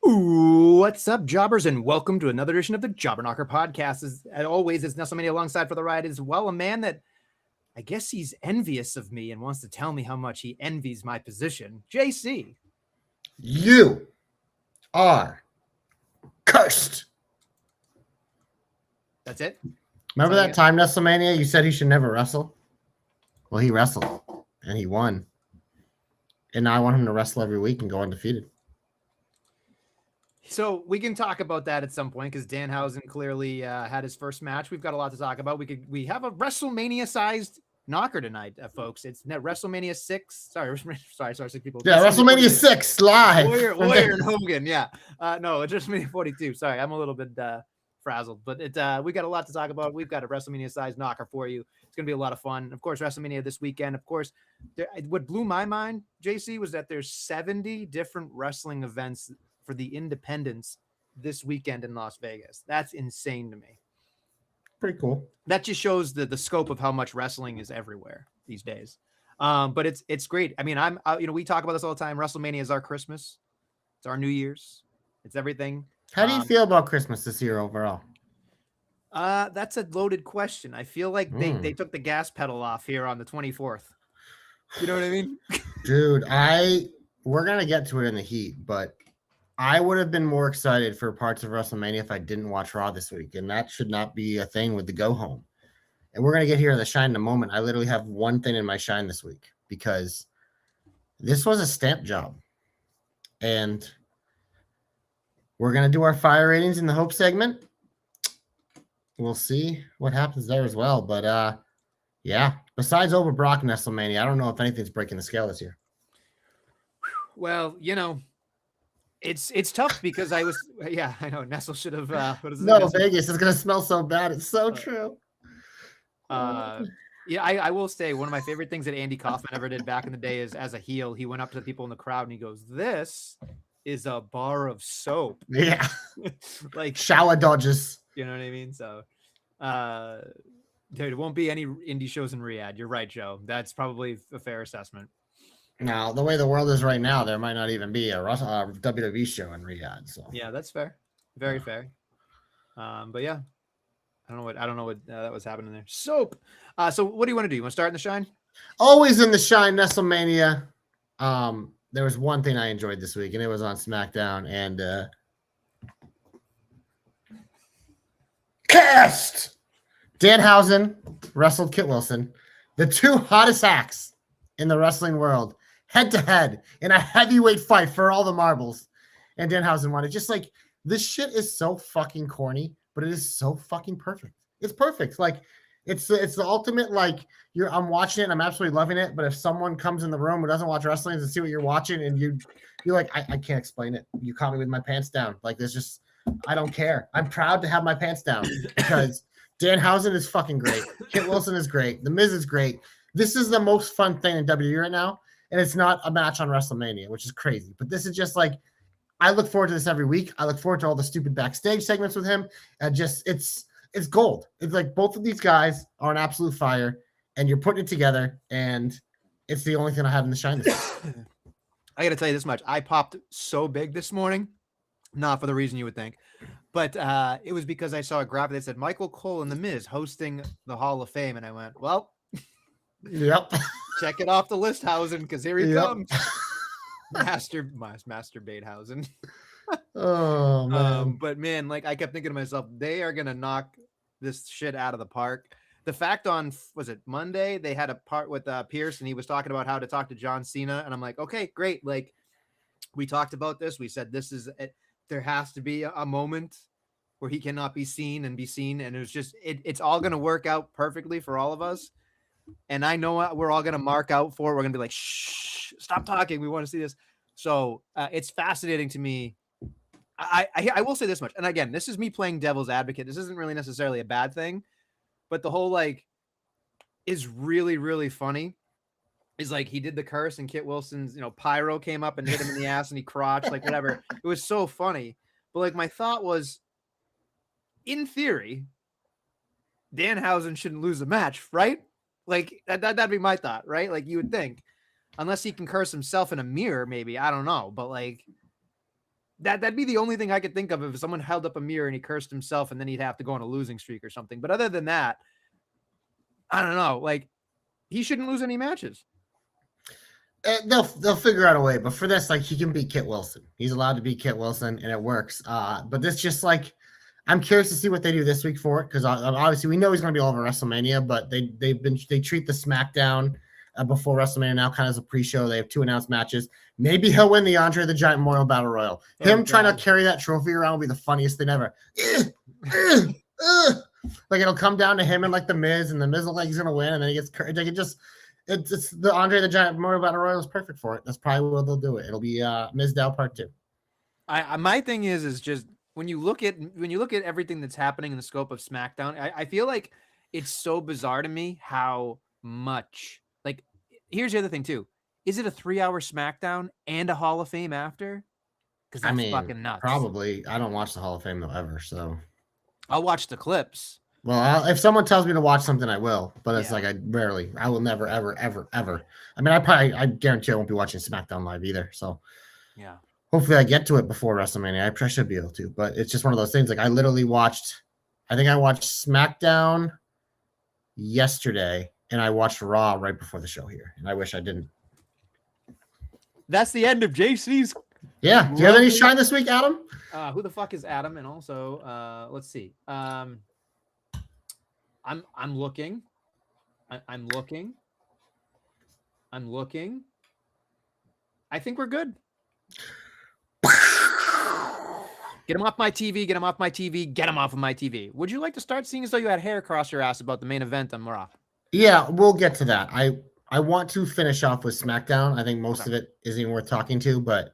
Ooh, what's up, jobbers, and welcome to another edition of the Jobber Knocker podcast. As always, it's Nestlemania alongside for the ride as well, a man that I guess he's envious of me and wants to tell me how much he envies my position. JC. You are cursed. That's it? Remember that time, Nestlemania, you said he should never wrestle? Well, he wrestled, and he won. And now I want him to wrestle every week and go undefeated. So we can talk about that at some point because Danhausen clearly had his first match. We've got a lot to talk about. We have a WrestleMania-sized knocker tonight, folks. It's WrestleMania 6. Sorry, 6 people. Yeah, WrestleMania 6 live. Warrior and Hogan, yeah. No, it's WrestleMania 42. Sorry, I'm a little bit frazzled, but we got a lot to talk about. We've got a WrestleMania-sized knocker for you. It's going to be a lot of fun. Of course, WrestleMania this weekend. Of course, what blew my mind, JC, was that there's 70 different wrestling events for the independents this weekend in Las Vegas. That's insane to me. Pretty cool. That just shows the scope of how much wrestling is everywhere these days. But it's great. I mean, we talk about this all the time. WrestleMania is our Christmas. It's our New Year's. It's everything. How do you feel about Christmas this year overall? That's a loaded question. I feel like they took the gas pedal off here on the 24th. You know what I mean? Dude, we're going to get to it in the heat, but I would have been more excited for parts of WrestleMania if I didn't watch Raw this week, and that should not be a thing with the go home. And we're going to get here in the shine in a moment. I literally have one thing in my shine this week because this was a stamp job. And we're going to do our fire ratings in the Hope segment. We'll see what happens there as well. But, yeah, besides over Brock and WrestleMania, I don't know if anything's breaking the scale this year. Well, it's tough because I know Nestle should have. Vegas is gonna smell so bad. It's so true. I will say one of my favorite things that Andy Kaufman ever did back in the day is, as a heel, he went up to the people in the crowd and he goes, "This is a bar of soap." Yeah, like shower dodges. You know what I mean? So, dude, it won't be any indie shows in Riyadh. You're right, Joe. That's probably a fair assessment. Now, the way the world is right now, there might not even be a WWE show in Riyadh. So yeah, that's fair, very fair. But yeah, I don't know what that was happening there. Soap. So what do you want to do? You want to start in the shine? Always in the shine, Nestlemania. There was one thing I enjoyed this week, and it was on SmackDown. And cast Danhausen wrestled Kit Wilson, the two hottest acts in the wrestling world, head-to-head in a heavyweight fight for all the marbles. And Danhausen won it. Just like, this shit is so fucking corny, but it is so fucking perfect. It's perfect. Like, it's the ultimate, like, I'm watching it and I'm absolutely loving it, but if someone comes in the room who doesn't watch wrestling and see what you're watching and you're like, I can't explain it. You caught me with my pants down. Like, there's just, I don't care. I'm proud to have my pants down because Danhausen is fucking great. Kit Wilson is great. The Miz is great. This is the most fun thing in WWE right now, and it's not a match on WrestleMania, which is crazy. But this is just like, I look forward to this every week. I look forward to all the stupid backstage segments with him. And just, it's gold. It's like both of these guys are an absolute fire, and you're putting it together, and it's the only thing I have in the shine. I got to tell you this much. I popped so big this morning, not for the reason you would think, but it was because I saw a graphic that said Michael Cole and The Miz hosting the Hall of Fame, and I went, well, yep. Check it off the list, Hausen, because here he comes. Master Batehausen. Oh, man. But, man, like, I kept thinking to myself, they are going to knock this shit out of the park. The fact on, was it Monday, they had a part with Pierce, and he was talking about how to talk to John Cena, and I'm like, okay, great. Like, we talked about this. We said this is it. There has to be a moment where he cannot be seen, and it was just, it's all going to work out perfectly for all of us. And I know we're all going to mark out for it. We're going to be like, shh, stop talking. We want to see this. So it's fascinating to me. I will say this much. And again, this is me playing devil's advocate. This isn't really necessarily a bad thing, but the whole like is really, really funny. Is like he did the curse and Kit Wilson's, pyro came up and hit him in the ass and he crotched, like whatever. It was so funny. But like my thought was, in theory, Danhausen shouldn't lose a match, right? Like that'd be my thought, right? Like you would think, unless he can curse himself in a mirror, maybe, I don't know. But like That'd be the only thing I could think of if someone held up a mirror and he cursed himself and then he'd have to go on a losing streak or something. But other than that, I don't know. Like, he shouldn't lose any matches. They'll figure out a way, but for this, like, he can beat Kit Wilson. He's allowed to beat Kit Wilson, and it works. But this just like, I'm curious to see what they do this week for it, because obviously we know he's going to be all over WrestleMania, but they treat the SmackDown before WrestleMania now kind of as a pre-show. They have 2 announced matches. Maybe he'll win the Andre the Giant Memorial Battle Royal. Him trying to carry that trophy around will be the funniest thing ever. Like, it'll come down to him and like the Miz, and the Miz will like he's gonna win, and then he gets like it's the Andre the Giant Memorial Battle Royal is perfect for it. That's probably what they'll do it. It'll be Miz Dow Part 2. My thing is just when you look at everything that's happening in the scope of SmackDown, I feel like it's so bizarre to me how much, like, here's the other thing too. Is it a 3-hour SmackDown and a Hall of Fame after? Because that's fucking nuts. Probably. I don't watch the Hall of Fame though ever, so I'll watch the clips. Well, if someone tells me to watch something, I will. But it's like I will never, ever, ever, ever. I mean, I guarantee I won't be watching SmackDown live either. So yeah, hopefully I get to it before WrestleMania. I should be able to. But it's just one of those things. Like, I literally watched SmackDown yesterday, and I watched Raw right before the show here. And I wish I didn't. That's the end of JC's. Yeah. Do you have any shine this week, Adam? Who the fuck is Adam? And also, let's see. I'm looking. I'm looking. I think we're good. Get him off my TV. Get him off my TV. Get him off of my TV. Would you like to start, seeing as though you had hair across your ass about the main event on Raw? Yeah, we'll get to that. I want to finish off with SmackDown. I think most of it isn't even worth talking to, but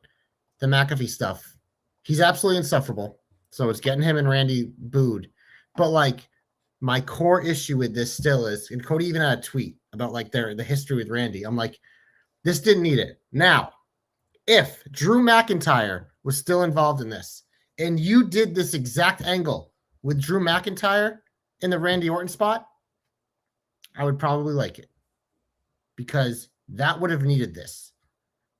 the McAfee stuff, he's absolutely insufferable. So it's getting him and Randy booed. But like, my core issue with this still is, and Cody even had a tweet about like the history with Randy. I'm like, this didn't need it. Now, if Drew McIntyre was still involved in this, and you did this exact angle with Drew McIntyre in the Randy Orton spot, I would probably like it, because that would have needed this.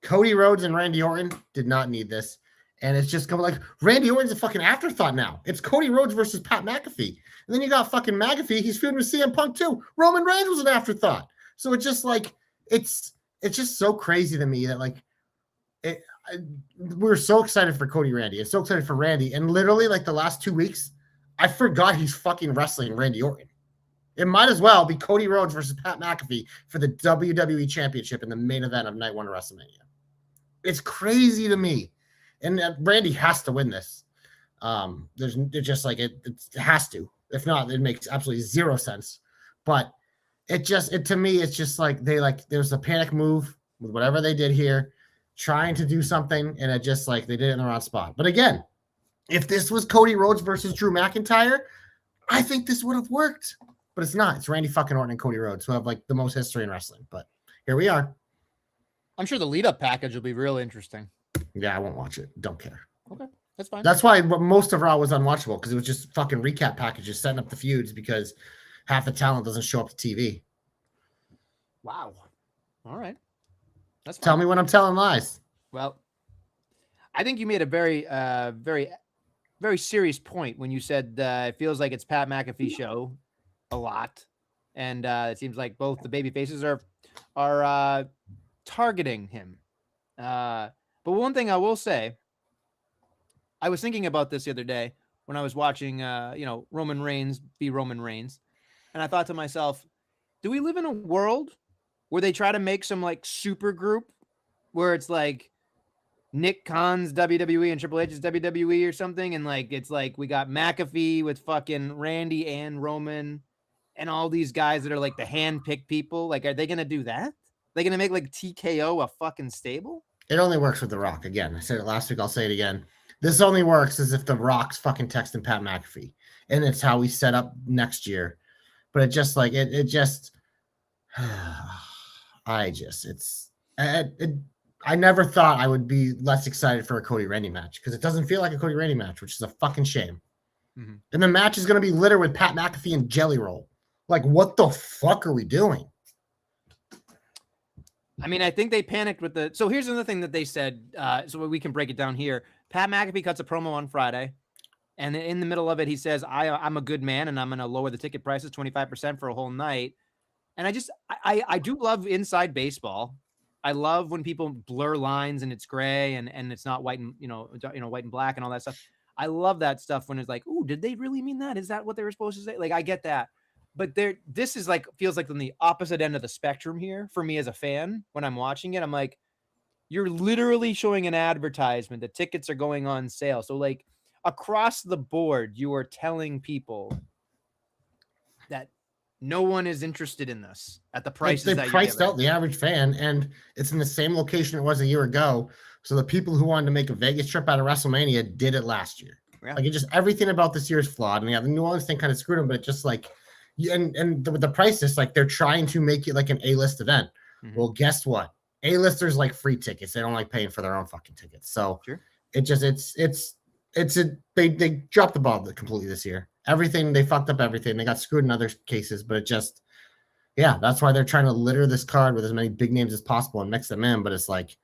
Cody Rhodes and Randy Orton did not need this. And it's just coming like, Randy Orton's a fucking afterthought now. It's Cody Rhodes versus Pat McAfee. And then you got fucking McAfee. He's feuding with CM Punk too. Roman Reigns was an afterthought. So it's just like, it's just so crazy to me that like, we're so excited for Cody Randy. And so excited for Randy. And literally like the last 2 weeks, I forgot he's fucking wrestling Randy Orton. It might as well be Cody Rhodes versus Pat McAfee for the WWE Championship in the main event of Night 1 of WrestleMania. It's crazy to me. And Randy has to win this. There's just like it has to. If not, it makes absolutely zero sense. But to me, it's just like there's a panic move with whatever they did here, trying to do something, and it just like they did it in the wrong spot. But again, if this was Cody Rhodes versus Drew McIntyre, I think this would have worked. But it's not. It's Randy fucking Orton and Cody Rhodes, who have like the most history in wrestling. But here we are. I'm sure the lead-up package will be real interesting. Yeah, I won't watch it. Don't care. Okay, that's fine. That's why most of Raw was unwatchable, because it was just fucking recap packages setting up the feuds because half the talent doesn't show up to TV. Wow. All right. That's fine. Tell me when I'm telling lies. Well, I think you made a very, very, very serious point when you said it feels like it's Pat McAfee show a lot, and it seems like both the baby faces are targeting him. But one thing I will say, I was thinking about this the other day when I was watching, Roman Reigns be Roman Reigns. And I thought to myself, do we live in a world where they try to make some like super group where it's like Nick Khan's WWE and Triple H's WWE or something? And like, it's like we got McAfee with fucking Randy and Roman and all these guys that are like the hand-picked people. Like, are they going to do that? They going to make like TKO a fucking stable? It only works with The Rock. Again, I said it last week. I'll say it again. This only works as if The Rock's fucking texting Pat McAfee. And it's how we set up next year. But it just like, I never thought I would be less excited for a Cody Randy match, because it doesn't feel like a Cody Randy match, which is a fucking shame. Mm-hmm. And the match is going to be littered with Pat McAfee and Jelly Roll. Like, what the fuck are we doing? I mean, I think they panicked with so here's another thing that they said, so we can break it down here. Pat McAfee cuts a promo on Friday, and in the middle of it, he says, I'm a good man, and I'm going to lower the ticket prices 25% for a whole night. And I do love inside baseball. I love when people blur lines and it's gray and it's not white and, white and black and all that stuff. I love that stuff when it's like, ooh, did they really mean that? Is that what they were supposed to say? Like, I get that. But this is like, feels like on the opposite end of the spectrum here for me as a fan. When I'm watching it, I'm like, you're literally showing an advertisement. The tickets are going on sale. So like across the board, you are telling people that no one is interested in this at the prices they that priced out the average fan, and it's in the same location it was a year ago. So the people who wanted to make a Vegas trip out of WrestleMania did it last year. Yeah. Like, it just, everything about this year is flawed. And yeah, the New Orleans thing kind of screwed them, but it just like, and the prices, like they're trying to make it like an A-list event. Mm-hmm. Well, guess what? A-listers like free tickets. They don't like paying for their own fucking tickets. So sure. They dropped the ball completely this year. Everything, they fucked up everything. They got screwed in other cases, but it just, yeah, that's why they're trying to litter this card with as many big names as possible and mix them in. But it's like,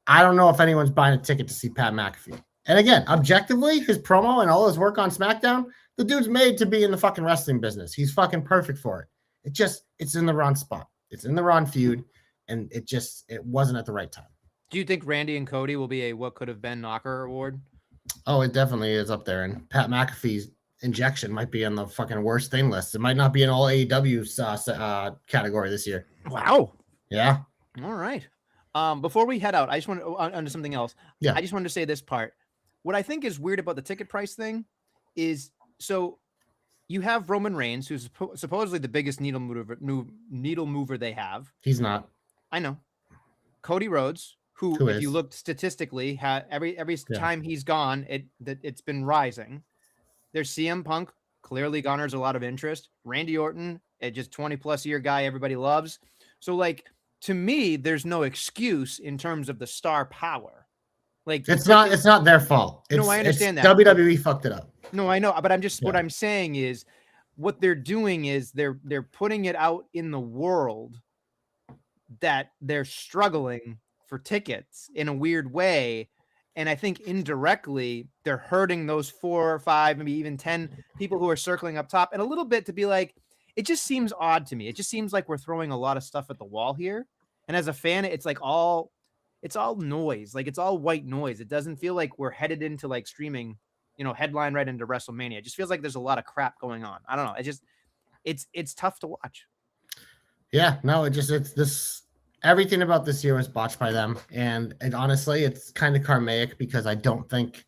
I don't know if anyone's buying a ticket to see Pat McAfee. And again, objectively, his promo and all his work on SmackDown, the dude's made to be in the fucking wrestling business. He's fucking perfect for it. It's in the wrong spot. It's in the wrong feud, and it wasn't at the right time. Do you think Randy and Cody will be a what could have been knocker award? Oh, it definitely is up there. And Pat McAfee's injection might be on the fucking worst thing list. It might not be an all AEW category this year. Wow. Yeah. All right. Before we head out, I just want to onto something else. Yeah. I just wanted to say this part. What I think is weird about the ticket price thing is, so you have Roman Reigns, who's supposedly the biggest needle mover they have. He's not. I know. Cody Rhodes, who if you looked statistically, every time he's gone, it's been rising. There's CM Punk, clearly garners a lot of interest. Randy Orton, a just 20+ year guy everybody loves. So like, to me, there's no excuse in terms of the star power. Like, it's not their fault. No, I understand that. WWE fucked it up. No, I know, but what I'm saying is, what they're doing is they're putting it out in the world that they're struggling for tickets in a weird way. And I think indirectly they're hurting those 4 or 5, maybe even 10 people who are circling up top, and a little bit to be like, it just seems odd to me. It just seems like we're throwing a lot of stuff at the wall here. And as a fan, it's like it's all noise. Like, it's all white noise. It doesn't feel like we're headed into like streaming, headline right into WrestleMania. It just feels like there's a lot of crap going on. I don't know. It's tough to watch. Yeah, no, it's this. Everything about this year was botched by them, and honestly, it's kind of karmic because I don't think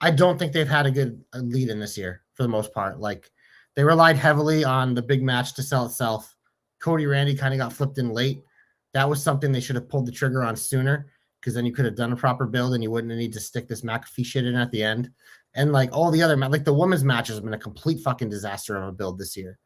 they've had a good lead in this year for the most part. Like, they relied heavily on the big match to sell itself. Cody Randy kind of got flipped in late. That was something they should have pulled the trigger on sooner, because then you could have done a proper build and you wouldn't need to stick this McAfee shit in at the end. And like all the other, like the women's match has been a complete fucking disaster of a build this year.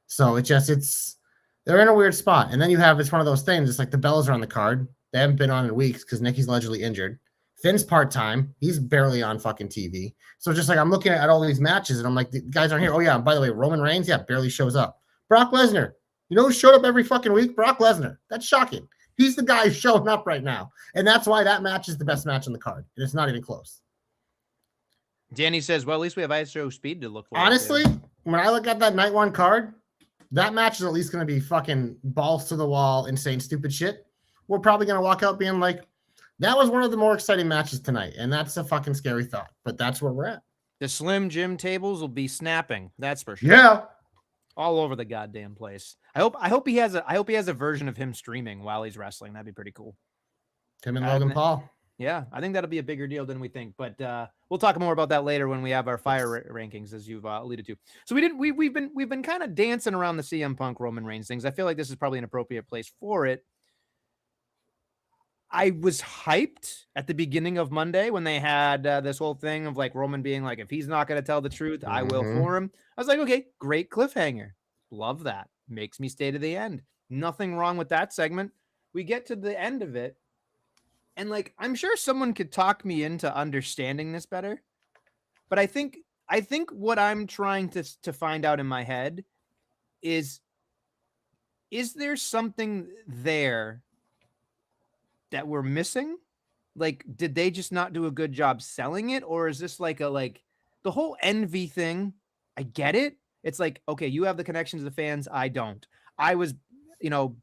So they're in a weird spot. And then it's one of those things. It's like the Bellas are on the card. They haven't been on in weeks because Nikki's allegedly injured. Finn's part-time. He's barely on fucking TV. So just like, I'm looking at all these matches and I'm like, the guys aren't here. Oh yeah, by the way, Roman Reigns, barely shows up. Brock Lesnar, who showed up every fucking week? Brock Lesnar. That's shocking. He's the guy showing up right now. And that's why that match is the best match on the card. And it's not even close. Danny says, well, at least we have ISO speed to look for. Honestly, when I look at that night one card, that match is at least going to be fucking balls to the wall, insane, stupid shit. We're probably going to walk out being like, that was one of the more exciting matches tonight. And that's a fucking scary thought, but that's where we're at. The Slim Jim tables will be snapping. That's for sure. Yeah. All over the goddamn place. I hope he has a version of him streaming while he's wrestling. That'd be pretty cool. Him and Logan Paul. Yeah, I think that'll be a bigger deal than we think. But we'll talk more about that later when we have our fire rankings, as you've alluded to. So we've been kind of dancing around the CM Punk Roman Reigns things. I feel like this is probably an appropriate place for it. I was hyped at the beginning of Monday when they had this whole thing of like Roman being like, if he's not going to tell the truth, I will for him. I was like, okay, great cliffhanger. Love that. Makes me stay to the end. Nothing wrong with that segment. We get to the end of it. And like, I'm sure someone could talk me into understanding this better. But I think what I'm trying to find out in my head is there something there that we're missing? like, did they just not do a good job selling it? Or is this like the whole envy thing? I get it. It's like, okay, you have the connection to the fans. I don't. I was,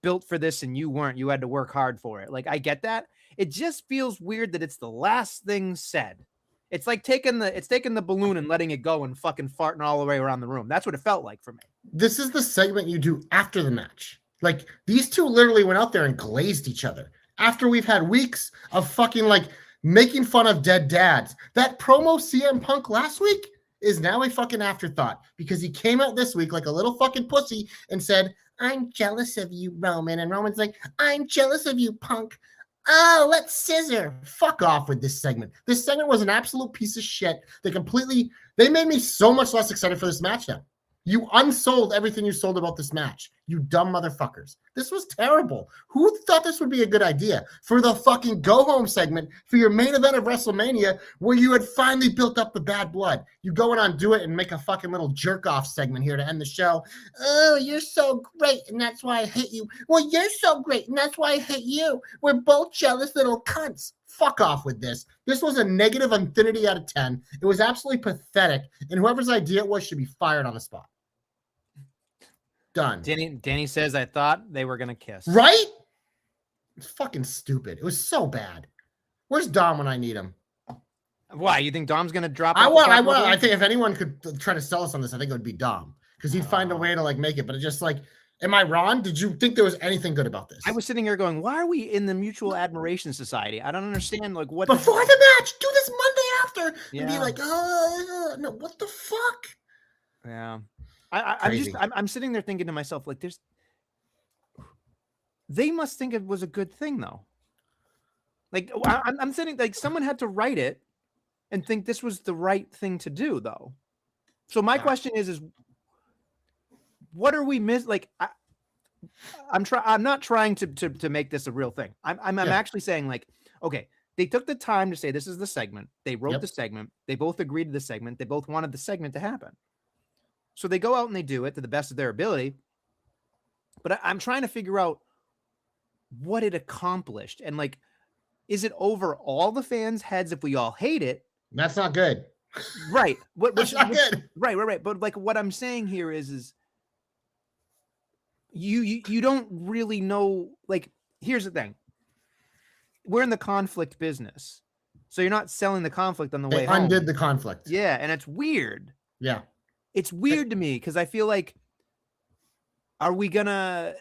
built for this and you weren't. You had to work hard for it. Like, I get that. It just feels weird that it's the last thing said. It's like taking the balloon and letting it go and fucking farting all the way around the room. That's what it felt like for me. This is the segment you do after the match. Like, these two literally went out there and glazed each other. After we've had weeks of fucking like making fun of dead dads. That promo CM Punk last week is now a fucking afterthought because he came out this week like a little fucking pussy and said, I'm jealous of you, Roman. And Roman's like, I'm jealous of you, Punk. Oh, let's scissor. Fuck off with this segment. This segment was an absolute piece of shit. They made me so much less excited for this match now. You unsold everything you sold about this match. You dumb motherfuckers. This was terrible. Who thought this would be a good idea for the fucking go-home segment for your main event of WrestleMania where you had finally built up the bad blood? You go in on Do It and make a fucking little jerk-off segment here to end the show. Oh, you're so great, and that's why I hate you. Well, you're so great, and that's why I hate you. We're both jealous little cunts. Fuck off with this. This was a negative infinity out of 10. It was absolutely pathetic, and whoever's idea it was should be fired on the spot. Done. Danny says, I thought they were going to kiss. Right? It's fucking stupid. It was so bad. Where's Dom when I need him? Why? You think Dom's going to drop? I think if anyone could try to sell us on this, I think it would be Dom because he'd find a way to like make it. But it's just like, am I wrong? Did you think there was anything good about this? I was sitting here going, why are we in the Mutual Admiration Society? I don't understand. Like, what? Before the match, do this Monday after and be like, oh, no, what the fuck? Yeah. I'm sitting there thinking to myself, like, they must think it was a good thing though. Like, I'm sitting, like, someone had to write it and think this was the right thing to do though. So my question is what are we like, I'm not trying to make this a real thing. I'm actually saying, like, okay, they took the time to say, this is the segment. They wrote the segment. They both agreed to the segment. They both wanted the segment to happen. So they go out and they do it to the best of their ability. But I'm trying to figure out what it accomplished. And, like, is it over all the fans' heads if we all hate it? That's not good. Right. That's not good. Right. But, like, what I'm saying here is you don't really know. Like, here's the thing. We're in the conflict business. So you're not selling the conflict on the way home. Undid the conflict. Yeah, and it's weird. Yeah. It's weird to me because I feel like, how are we gonna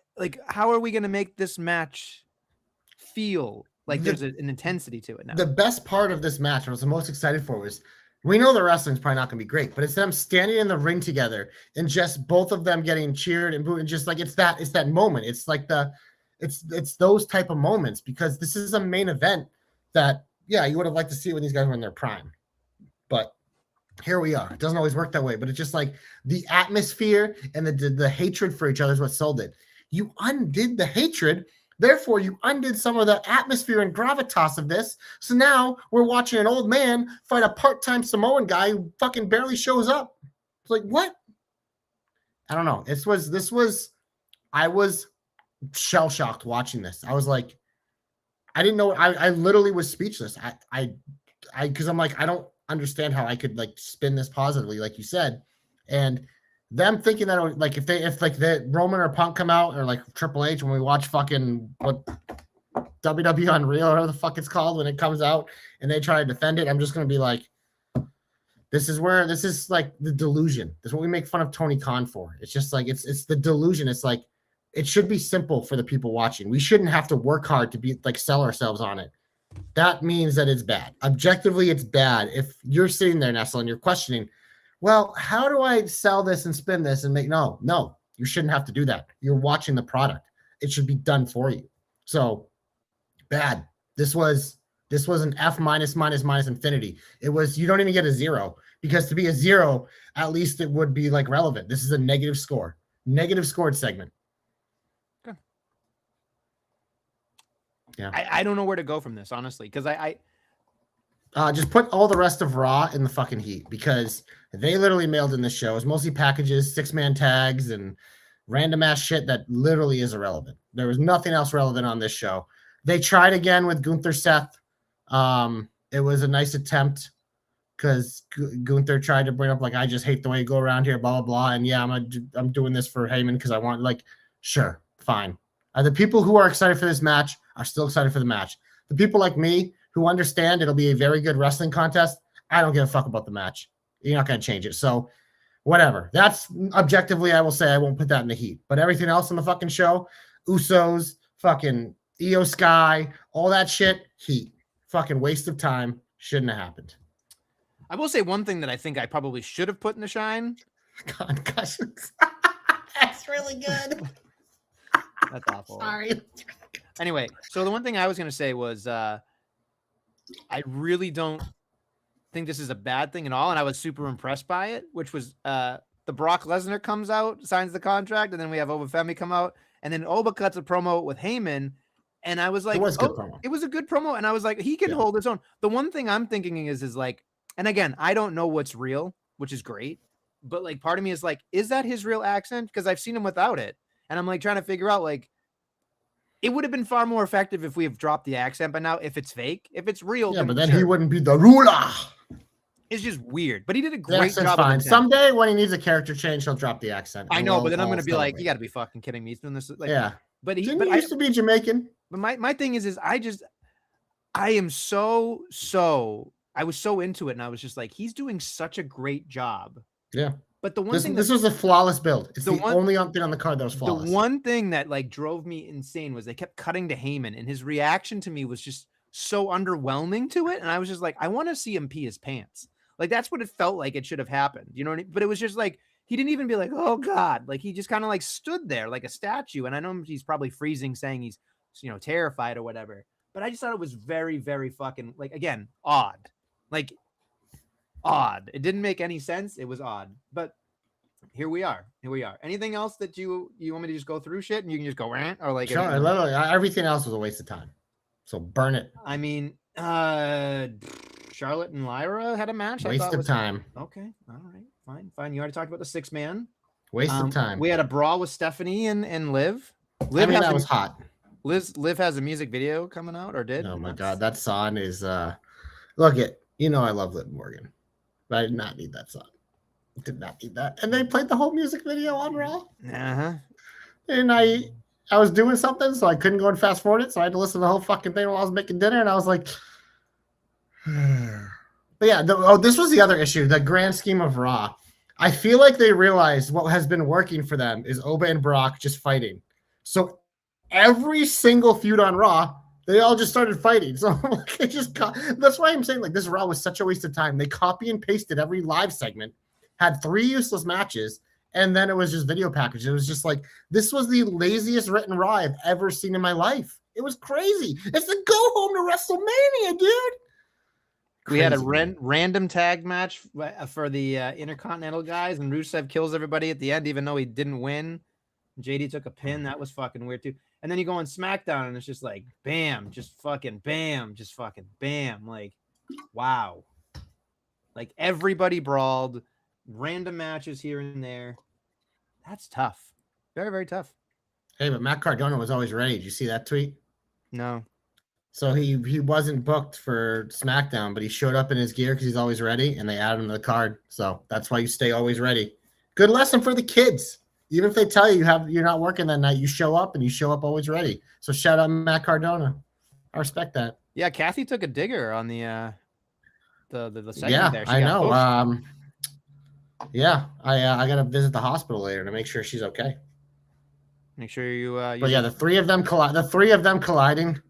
make this match feel like there's an intensity to it now? The best part of this match, what I was the most excited for, was we know the wrestling's probably not gonna be great, but it's them standing in the ring together and just both of them getting cheered and booed, and just like it's that moment. It's like it's those type of moments because this is a main event that you would have liked to see when these guys were in their prime, but here we are. It doesn't always work that way, but it's just like the atmosphere and the hatred for each other is what sold it. You undid the hatred, therefore you undid some of the atmosphere and gravitas of this. So now we're watching an old man fight a part-time Samoan guy who fucking barely shows up. It's like, what? I don't know. I was shell-shocked watching this. I was like, I didn't know. I literally was speechless. Because I'm like, I don't understand how I could like spin this positively, like you said, and them thinking that like if the Roman or Punk come out or like Triple H when we watch fucking what WWE Unreal or whatever the fuck it's called when it comes out and they try to defend it, I'm just gonna be like, this is like the delusion. This is what we make fun of Tony Khan for. It's just like it's the delusion. It's like it should be simple for the people watching. We shouldn't have to work hard to be like sell ourselves on it. That means that it's bad. Objectively, it's bad. If you're sitting there, Nestle, and you're questioning, well, how do I sell this and spin this and make no, you shouldn't have to do that. You're watching the product. It should be done for you. So bad. This was an F minus infinity. It was, you don't even get a 0 because to be a 0, at least it would be like relevant. This is a negative scored segment. Yeah, I don't know where to go from this, honestly, because I just put all the rest of Raw in the fucking heat because they literally mailed in this show. It was mostly packages, 6-man tags, and random ass shit that literally is irrelevant. There was nothing else relevant on this show. They tried again with Gunther Seth. It was a nice attempt because Gunther tried to bring up like, I just hate the way you go around here, blah blah blah. And yeah, I'm doing this for Heyman because I want, like, sure, fine. The people who are excited for this match are still excited for the match. The people like me who understand it'll be a very good wrestling contest, I don't give a fuck about the match. You're not going to change it. So whatever. That's objectively, I will say I won't put that in the heat. But everything else on the fucking show, Usos, fucking Io Sky, all that shit, heat. Fucking waste of time. Shouldn't have happened. I will say one thing that I think I probably should have put in the shine. Concussions. That's really good. That's awful. Sorry. Anyway, so the one thing I was going to say was I really don't think this is a bad thing at all, and I was super impressed by it, which was the Brock Lesnar comes out, signs the contract, and then we have Oba Femi come out, and then Oba cuts a promo with Heyman, and I was like, it was a good promo. It was a good promo, and I was like, he can hold his own. The one thing I'm thinking is like, and again, I don't know what's real, which is great, but like part of me is like, is that his real accent? Because I've seen him without it, and I'm like trying to figure out, like, it would have been far more effective if we have dropped the accent by now. If it's fake, if it's real, but then he wouldn't be the ruler. It's just weird, but he did a great job. Fine. Someday when he needs a character change, he'll drop the accent. I know, but then I'm going to be like, you got to be fucking kidding me. He's doing this. Like, yeah. But he used to be Jamaican. But my thing is I am I was so into it, and I was just like, he's doing such a great job. Yeah. But the one thing, this was a flawless build. It's the only thing on the card that was flawless. The one thing that like drove me insane was they kept cutting to Heyman, and his reaction to me was just so underwhelming to it. And I was just like, I want to see him pee his pants. Like, that's what it felt like it should have happened. You know what I mean? But it was just like, he didn't even be like, oh God, like he just kind of like stood there like a statue. And I know he's probably freezing, saying he's, terrified or whatever. But I just thought it was very, very fucking, like, again, odd. Like, odd. It didn't make any sense. It was odd. But here we are. Anything else that you want me to just go through shit and you can just go rant, or like, sure, everything else was a waste of time. So burn it. I mean, Charlotte and Lyra had a match. Waste of time. Okay. All right. Fine. You already talked about the 6-man. Waste of time. We had a brawl with Stephanie and Liv. That was hot. Liv has a music video coming out, or did? Oh my God. That song is, look it. I love Liv Morgan, but I did not need that song. Did not need that. And they played the whole music video on Raw. Uh-huh. And I was doing something, so I couldn't go and fast forward it. So I had to listen to the whole fucking thing while I was making dinner. And I was like, but yeah, this was the other issue, the grand scheme of Raw. I feel like they realized what has been working for them is Oba and Brock just fighting. So every single feud on Raw, they all just started fighting. So that's why I'm saying, like, this Raw was such a waste of time. They copy and pasted every live segment, had 3 useless matches, and then it was just video package. It was just like, this was the laziest written Raw I've ever seen in my life. It was crazy. It's the go home to WrestleMania, dude. We had a random tag match for the Intercontinental guys, and Rusev kills everybody at the end, even though he didn't win. JD took a pin. That was fucking weird too. And then you go on SmackDown, and it's just like, bam, just fucking bam, just fucking bam. Like, wow. Like, everybody brawled. Random matches here and there. That's tough. Very, very tough. Hey, but Matt Cardona was always ready. Did you see that tweet? No. So he wasn't booked for SmackDown, but he showed up in his gear because he's always ready, and they added him to the card. So that's why you stay always ready. Good lesson for the kids. Even if they tell you you're not working that night, you show up, and you show up always ready. So shout out Matt Cardona. I respect that. Yeah, Kathy took a digger on the segment there. I know. Yeah, I gotta visit the hospital later to make sure she's okay. Make sure you. But yeah, the three of them colliding.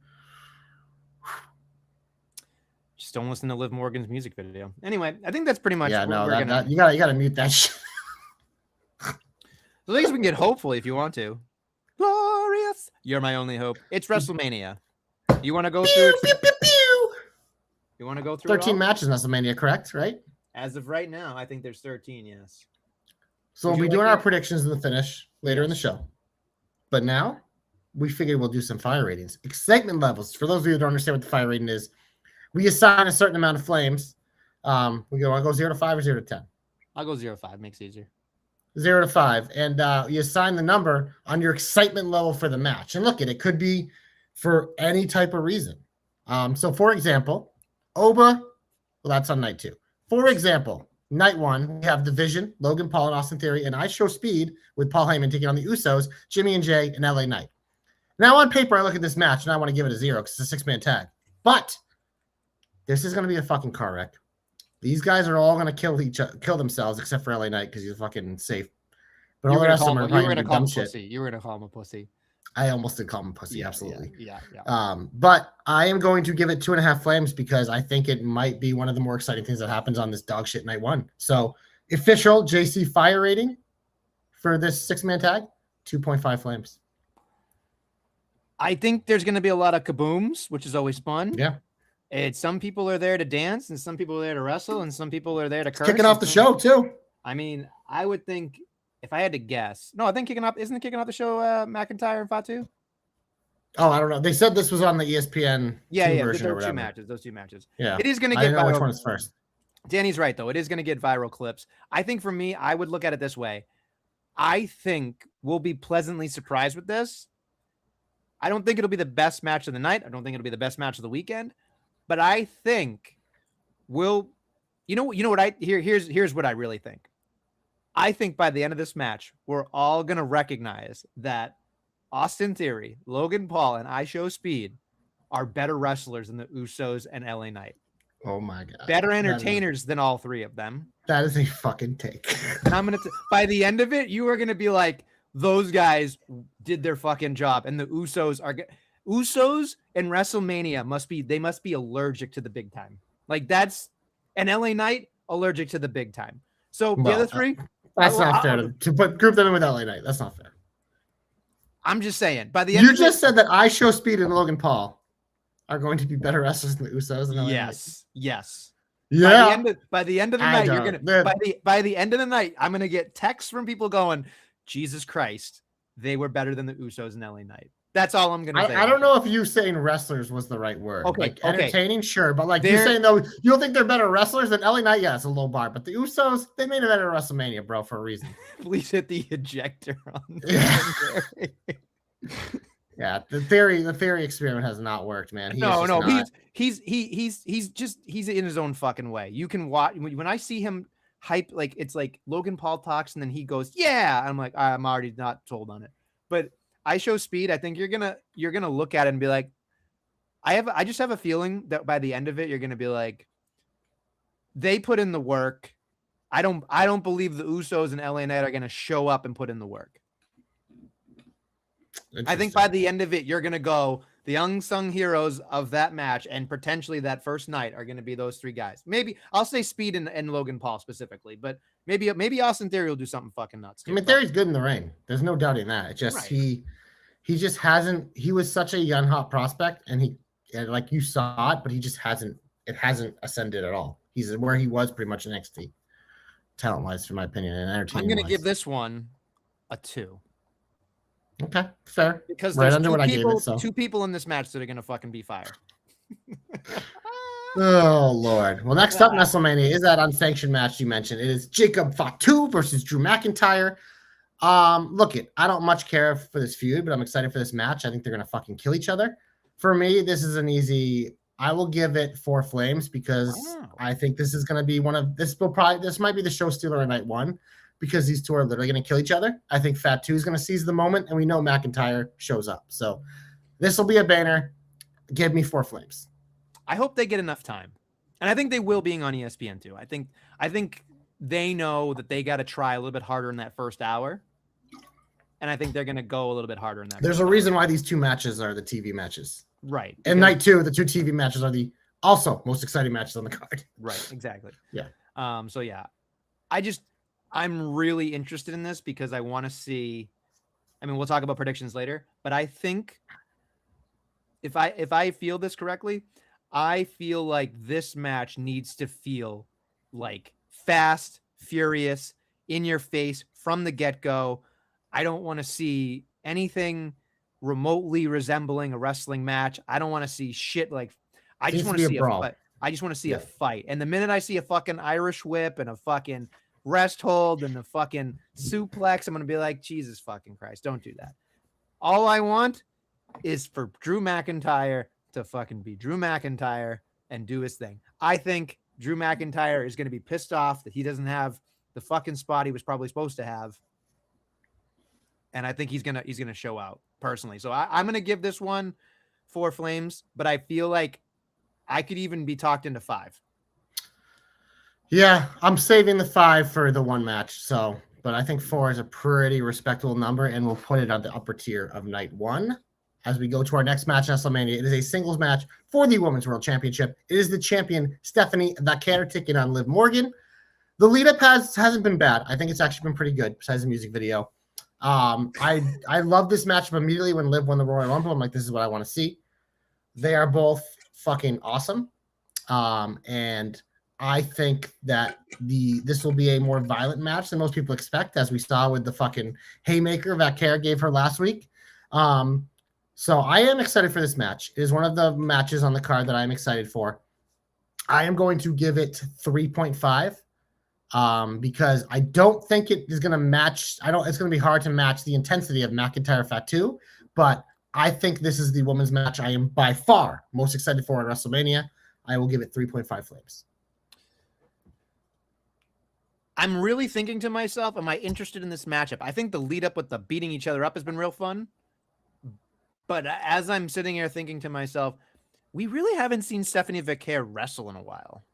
Just don't listen to Liv Morgan's music video. Anyway, I think that's pretty much. Yeah, no, you gotta mute that shit. So at least we can get hopeful if you want to. Glorious, you're my only hope. It's WrestleMania. You want to go through? You want to go through 13 matches in WrestleMania, correct? Right? As of right now, I think there's 13. Yes. So we'll be doing our predictions in the finish later in the show. But now we figured we'll do some fire ratings, excitement levels. For those of you who don't understand what the fire rating is, we assign a certain amount of flames. Want to go 0 to 5 or 0 to 10? I'll go 0 to 5. Makes it easier. 0 to 5, and you assign the number on your excitement level for the match. And look, it could be for any type of reason. So for example, Oba, well, that's on night 2. For example, night 1, we have Division, Logan Paul and Austin Theory, and I Show Speed with Paul Heyman taking on the Usos, Jimmy and Jay, and LA Knight. Now on paper, I look at this match and I want to give it a 0 because it's a 6-man tag. But this is going to be a fucking car wreck. These guys are all going to kill themselves except for LA Knight because he's fucking safe. But all the rest of them are probably going to do dumb shit. You were going to call him a pussy. I almost did call him a pussy, absolutely. Yeah. But I am going to give it 2.5 flames because I think it might be one of the more exciting things that happens on this dog shit night 1. So official JC fire rating for this 6-man tag, 2.5 flames. I think there's going to be a lot of kabooms, which is always fun. Yeah. Some people are there to dance, and some people are there to wrestle, and some people are there to curse. Kicking off the show too. I mean, I would think if I had to guess, no, I think kicking off the show McIntyre and Fatu. Oh, I don't know. They said this was on the ESPN version or whatever. Those two matches. Yeah, it is going to get. I don't know which one is first. Danny's right though. It is going to get viral clips. I think for me, I would look at it this way. I think we'll be pleasantly surprised with this. I don't think it'll be the best match of the night. I don't think it'll be the best match of the weekend. But I think we'll, you know what here's what I really think. I think by the end of this match, we're all going to recognize that Austin Theory, Logan Paul, and I Show Speed are better wrestlers than the Usos and LA Knight. Oh my God. Better entertainers than all three of them. That is a fucking take. And I'm going to, by the end of it, you are going to be like, those guys did their fucking job. And the Usos in WrestleMania must be allergic to the big time. Like that's an LA Knight allergic to the big time. So the other three, that's not fair to group them in with LA Knight. That's not fair. I'm just saying. By the end, you just said that I Show Speed and Logan Paul are going to be better wrestlers than the Usos. And LA Knight. Yes. Yeah. By the end of the night, you're gonna. By the end of the night, I'm gonna get texts from people going, "Jesus Christ, they were better than the Usos and LA Knight." That's all I'm gonna say. I don't know if you saying wrestlers was the right word. Okay, like entertaining, sure, but like you're saying though, you don't think they're better wrestlers than LA Knight? Yeah, it's a low bar, but the Usos, they made it at WrestleMania, bro, for a reason. Please hit the ejector on. Yeah, the theory experiment has not worked, man. He's in his own fucking way. You can watch when I see him hype, like it's like Logan Paul talks and then he goes, yeah. I'm like, I'm already not sold on it. But I Show Speed, I think you're gonna look at it and be like, I just have a feeling that by the end of it, you're gonna be like, they put in the work. I don't believe the Usos and LA Knight are gonna show up and put in the work. I think by the end of it, you're going to go, the unsung heroes of that match and potentially that first night are going to be those three guys. Maybe I'll say Speed and Logan Paul specifically, but maybe Austin Theory will do something fucking nuts. I mean, Theory's good in the ring. There's no doubting that. It's just he just hasn't. He was such a young hot prospect, and like you saw it, but he just hasn't. It hasn't ascended at all. He's where he was pretty much in NXT, talent wise, in my opinion, and entertainment. I'm going to give this one a 2. Okay, fair. Because there's two people in this match that are going to fucking be fire. Oh, Lord. Well, next up, Nestlemania is that unsanctioned match you mentioned. It is Jacob Fatu versus Drew McIntyre. I don't much care for this feud, but I'm excited for this match. I think they're going to fucking kill each other. For me, this is an easy... I will give it 4 flames because I think this is going to be this might be the show stealer on night 1. Because these two are literally going to kill each other. I think Fatu is going to seize the moment, and we know McIntyre shows up. So this will be a banner. Give me 4 flames. I hope they get enough time. And I think they will, being on ESPN too. I think they know that they got to try a little bit harder in that first hour. And I think they're going to go a little bit harder in that. There's a reason why these 2 matches are the TV matches. Right. And night 2, the 2 TV matches are the also most exciting matches on the card. Right. Exactly. Yeah. So yeah, I'm really interested in this because I want to see. I mean, we'll talk about predictions later, but I think if I feel this correctly, I feel like this match needs to feel like fast, furious, in your face from the get-go. I don't want to see anything remotely resembling a wrestling match. I don't want to see shit like. I just want to see a fight. I just want to see a fight. And the minute I see a fucking Irish whip and a fucking rest hold and the fucking suplex, I'm gonna be like, Jesus fucking Christ, don't do that. All I want is for Drew McIntyre to fucking be Drew McIntyre and do his thing. I think Drew McIntyre is going to be pissed off that he doesn't have the fucking spot he was probably supposed to have. And I think he's gonna show out personally. So I'm gonna give this one 4 flames, but I feel like I could even be talked into 5. Yeah, I'm saving the 5 for the one match. So, but I think 4 is a pretty respectable number, and we'll put it on the upper tier of night 1. As we go to our next match, Nestlemania, it is a singles match for the Women's World Championship. It is the champion Stephanie Vaquer taking on Liv Morgan. The lead up hasn't been bad. I think it's actually been pretty good besides the music video. I love this matchup immediately when Liv won the Royal Rumble. I'm like, this is what I want to see. They are both fucking awesome. And I think that this will be a more violent match than most people expect, as we saw with the fucking haymaker Vaquer gave her last week. So I am excited for this match. It is one of the matches on the card that I'm excited for. I am going to give it 3.5. Because I don't think it is going to match. It's going to be hard to match the intensity of McIntyre Fatu, but I think this is the women's match I am by far most excited for at WrestleMania. I will give it 3.5 flames. I'm really thinking to myself, am I interested in this matchup? I think the lead up with the beating each other up has been real fun. But as I'm sitting here thinking to myself, we really haven't seen Stephanie Vaquer wrestle in a while.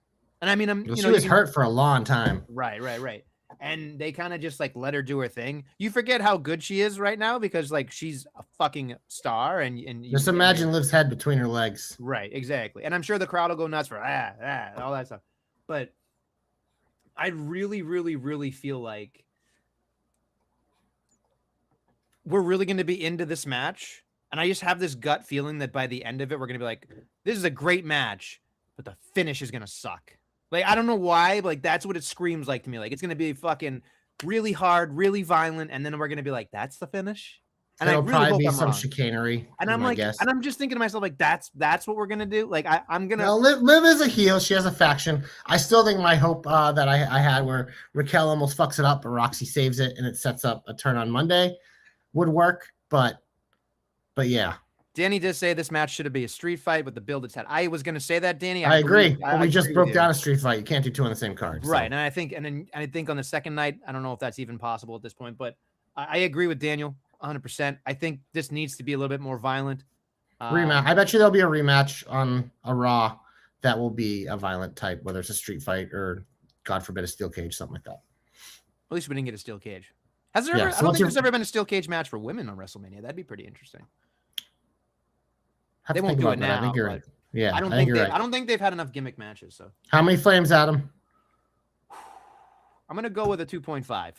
And I mean, she was hurt for a long time. Right. And they kind of just like let her do her thing. You forget how good she is right now because like she's a fucking star. And just imagine Liv's head between her legs. Right, exactly. And I'm sure the crowd will go nuts for all that stuff. But I really, really, really feel like we're really going to be into this match. And I just have this gut feeling that by the end of it, we're going to be like, this is a great match, but the finish is going to suck. Like, I don't know why, but like, that's what it screams like to me. Like, it's going to be fucking really hard, really violent. And then we're going to be like, that's the finish. And It'll I really probably hope be some wrong. chicanery. And I'm like, and I'm just thinking to myself, like, that's what we're going to do. Like, I'm going to. Well, Liv is a heel. She has a faction. I still think my hope that I had where Raquel almost fucks it up, but Roxy saves it and it sets up a turn on Monday would work. But yeah. Danny did say this match should be a street fight with the build it's had. I was going to say that, Danny. I agree. But we just broke down a street fight. You can't do 2 on the same card. Right. So. And I think on the second night, I don't know if that's even possible at this point, but I agree with Daniel 100%. I think this needs to be a little bit more violent. Rematch. I bet you there'll be a rematch on a Raw that will be a violent type, whether it's a street fight or, God forbid, a steel cage, something like that. At least we didn't get a steel cage. Has there ever? I don't think there's ever been a steel cage match for women on WrestleMania. That'd be pretty interesting. They won't do it now. I think you're right. Yeah, I don't think they've had enough gimmick matches. So how many flames, Adam? I'm gonna go with a 2.5.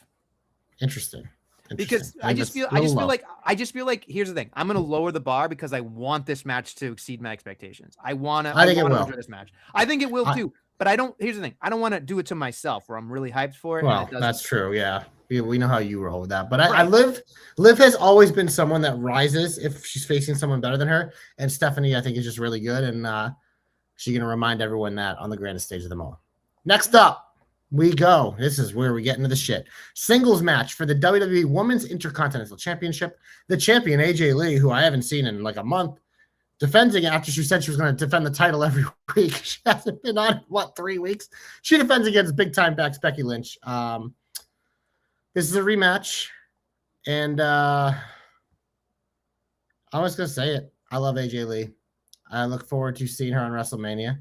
Interesting. Because I just feel like here's the thing. I'm gonna lower the bar because I want this match to exceed my expectations. I want to enjoy this match. I think it will too. But I don't. Here's the thing. I don't want to do it to myself where I'm really hyped for it. Well, that's true. Yeah. We know how you roll with that. But right. Liv has always been someone that rises if she's facing someone better than her. And Stephanie, I think, is just really good. And she's going to remind everyone that on the grandest stage of them all. Next up, we go. This is where we get into the shit. Singles match for the WWE Women's Intercontinental Championship. The champion, AJ Lee, who I haven't seen in like a month, defending after she said she was going to defend the title every week. She hasn't been on, 3 weeks? She defends against big-time backs Becky Lynch. This is a rematch, and I was going to say it. I love AJ Lee. I look forward to seeing her on WrestleMania.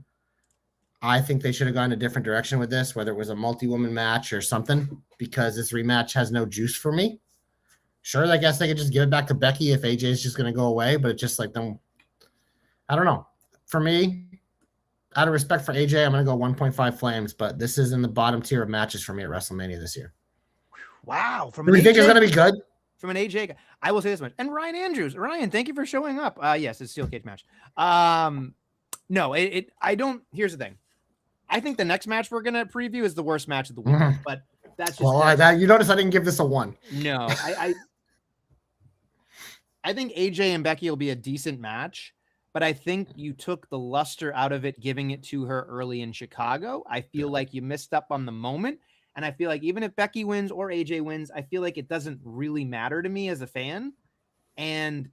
I think they should have gone a different direction with this, whether it was a multi-woman match or something, because this rematch has no juice for me. Sure, I guess they could just give it back to Becky if AJ is just going to go away, but it's just like them. I don't know. For me, out of respect for AJ, I'm going to go 1.5 flames, but this is in the bottom tier of matches for me at WrestleMania this year. Wow. Do you think it's going to be good? From an AJ, I will say this much. And Ryan Andrews. Ryan, thank you for showing up. Yes, it's a steel cage match. No, I don't. Here's the thing. I think the next match we're going to preview is the worst match of the week. But that's just. Well, you notice I didn't give this a 1. No, I think AJ and Becky will be a decent match. But I think you took the luster out of it, giving it to her early in Chicago. I feel like you missed up on the moment. And I feel like even if Becky wins or AJ wins, I feel like it doesn't really matter to me as a fan. And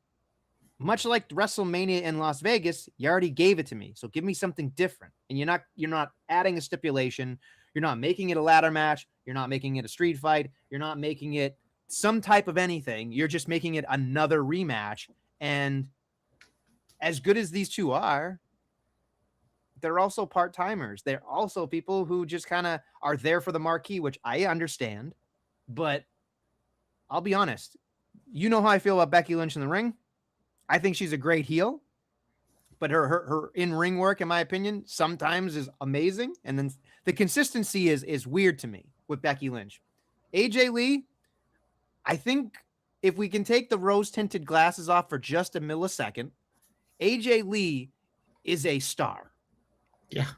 much like WrestleMania in Las Vegas, you already gave it to me. So give me something different. And you're not adding a stipulation. You're not making it a ladder match. You're not making it a street fight. You're not making it some type of anything. You're just making it another rematch. And as good as these two are, they're also part-timers. They're also people who just kind of are there for the marquee, which I understand. But I'll be honest. You know how I feel about Becky Lynch in the ring. I think she's a great heel, but her in-ring work, in my opinion, sometimes is amazing. And then the consistency is weird to me with Becky Lynch. AJ Lee, I think if we can take the rose-tinted glasses off for just a millisecond, AJ Lee is a star. Yeah.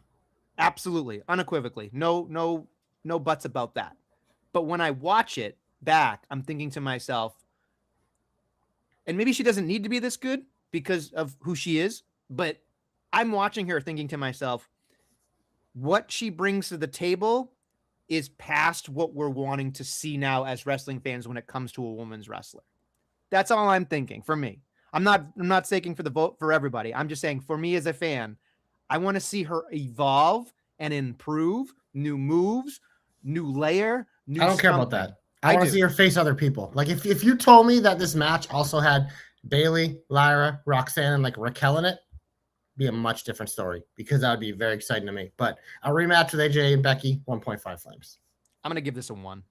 Absolutely. Unequivocally. No buts about that. But when I watch it back, I'm thinking to myself, and maybe she doesn't need to be this good because of who she is, but I'm watching her thinking to myself, what she brings to the table is past what we're wanting to see now as wrestling fans when it comes to a woman's wrestler. That's all I'm thinking for me. I'm not saying for the vote for everybody. I'm just saying for me as a fan, I want to see her evolve and improve, new moves, new layer, new I don't care about that. I want to see her face other people. Like if you told me that this match also had Bayley, Lyra, Roxanne, and like Raquel in it, be a much different story because that would be very exciting to me. But a rematch with AJ and Becky, 1.5 flames. I'm gonna give this a 1.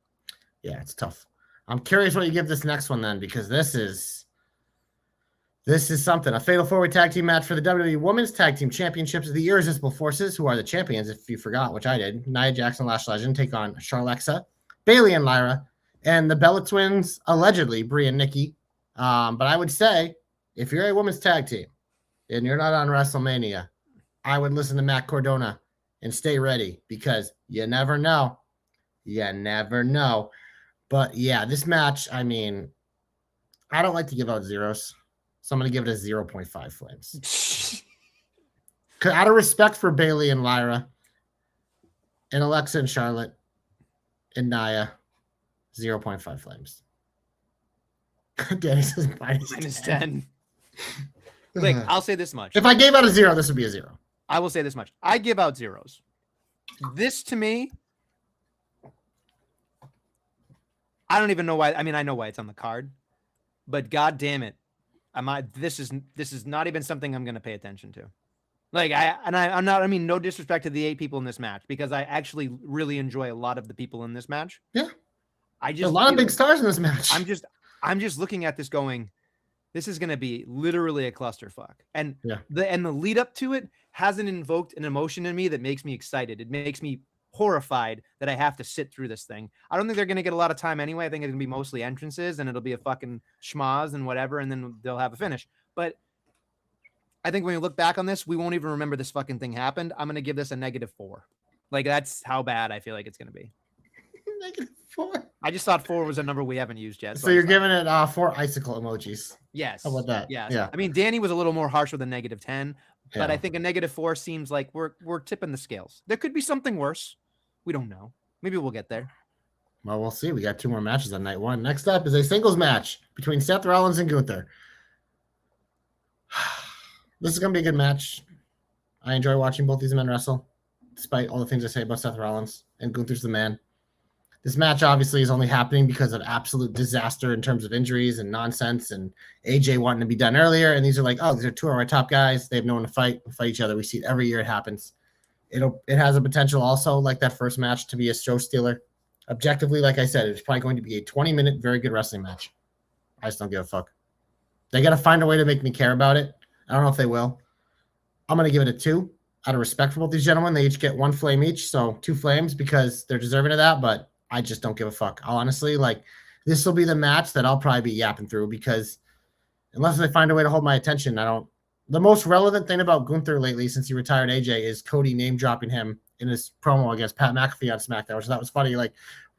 Yeah, it's tough. I'm curious what you give this next one then, because this is something. A fatal four-way tag team match for the WWE Women's Tag Team Championships of the Irresistible Forces, who are the champions, if you forgot, which I did. Nia Jax and Lash Legend take on Charlexa, Bayley and Lyra, and the Bella Twins, allegedly, Brie and Nikki. But I would say, if you're a women's tag team and you're not on WrestleMania, I would listen to Matt Cardona and stay ready because you never know. You never know. But yeah, this match, I mean, I don't like to give out zeros. So I'm going to give it a 0.5 flames. Out of respect for Bayley and Lyra and Alexa and Charlotte and Nia, 0.5 flames. Danny says minus 10. Like, I'll say this much. If I gave out a 0, this would be a 0. I will say this much. I give out zeros. This to me, I don't even know why. I mean, I know why it's on the card, but God damn it. This is not even something I'm going to pay attention to. Like I'm not, I mean, no disrespect to the 8 people in this match because I actually really enjoy a lot of the people in this match. Yeah. There's a lot of big stars in this match. I'm just looking at this going, this is going to be literally a clusterfuck. And the lead up to it hasn't invoked an emotion in me that makes me excited. It makes me horrified that I have to sit through this thing. I don't think they're going to get a lot of time anyway. I think it's going to be mostly entrances and it'll be a fucking schmaz and whatever. And then they'll have a finish. But I think when we look back on this, we won't even remember this fucking thing happened. I'm going to give this a -4. Like that's how bad I feel like it's going to be. -4. I just thought 4 was a number we haven't used yet. So you're giving it 4 icicle emojis. Yes. How about that? Yes. Yeah. I mean, Danny was a little more harsh with a -10, but I think a -4 seems like we're tipping the scales. There could be something worse. We don't know. Maybe we'll get there. Well, we'll see. We got 2 more matches on night 1. Next up is a singles match between Seth Rollins and Gunther. This is going to be a good match. I enjoy watching both these men wrestle, despite all the things I say about Seth Rollins, and Gunther's the man. This match obviously is only happening because of absolute disaster in terms of injuries and nonsense and AJ wanting to be done earlier. And these are like, oh, these are 2 of our top guys. They have no one to fight. We fight each other. We see it every year. It happens. It has a potential also, like that first match, to be a show stealer. Objectively, like I said, it's probably going to be a 20-minute, very good wrestling match. I just don't give a fuck. They got to find a way to make me care about it. I don't know if they will. I'm going to give it a 2 out of respect for both these gentlemen. They each get 1 flame each, so 2 flames because they're deserving of that, but I just don't give a fuck. Honestly, like, this will be the match that I'll probably be yapping through because unless they find a way to hold my attention, I don't. The most relevant thing about Gunther lately since he retired AJ is Cody name-dropping him in his promo against Pat McAfee on SmackDown, which I thought was funny. Like,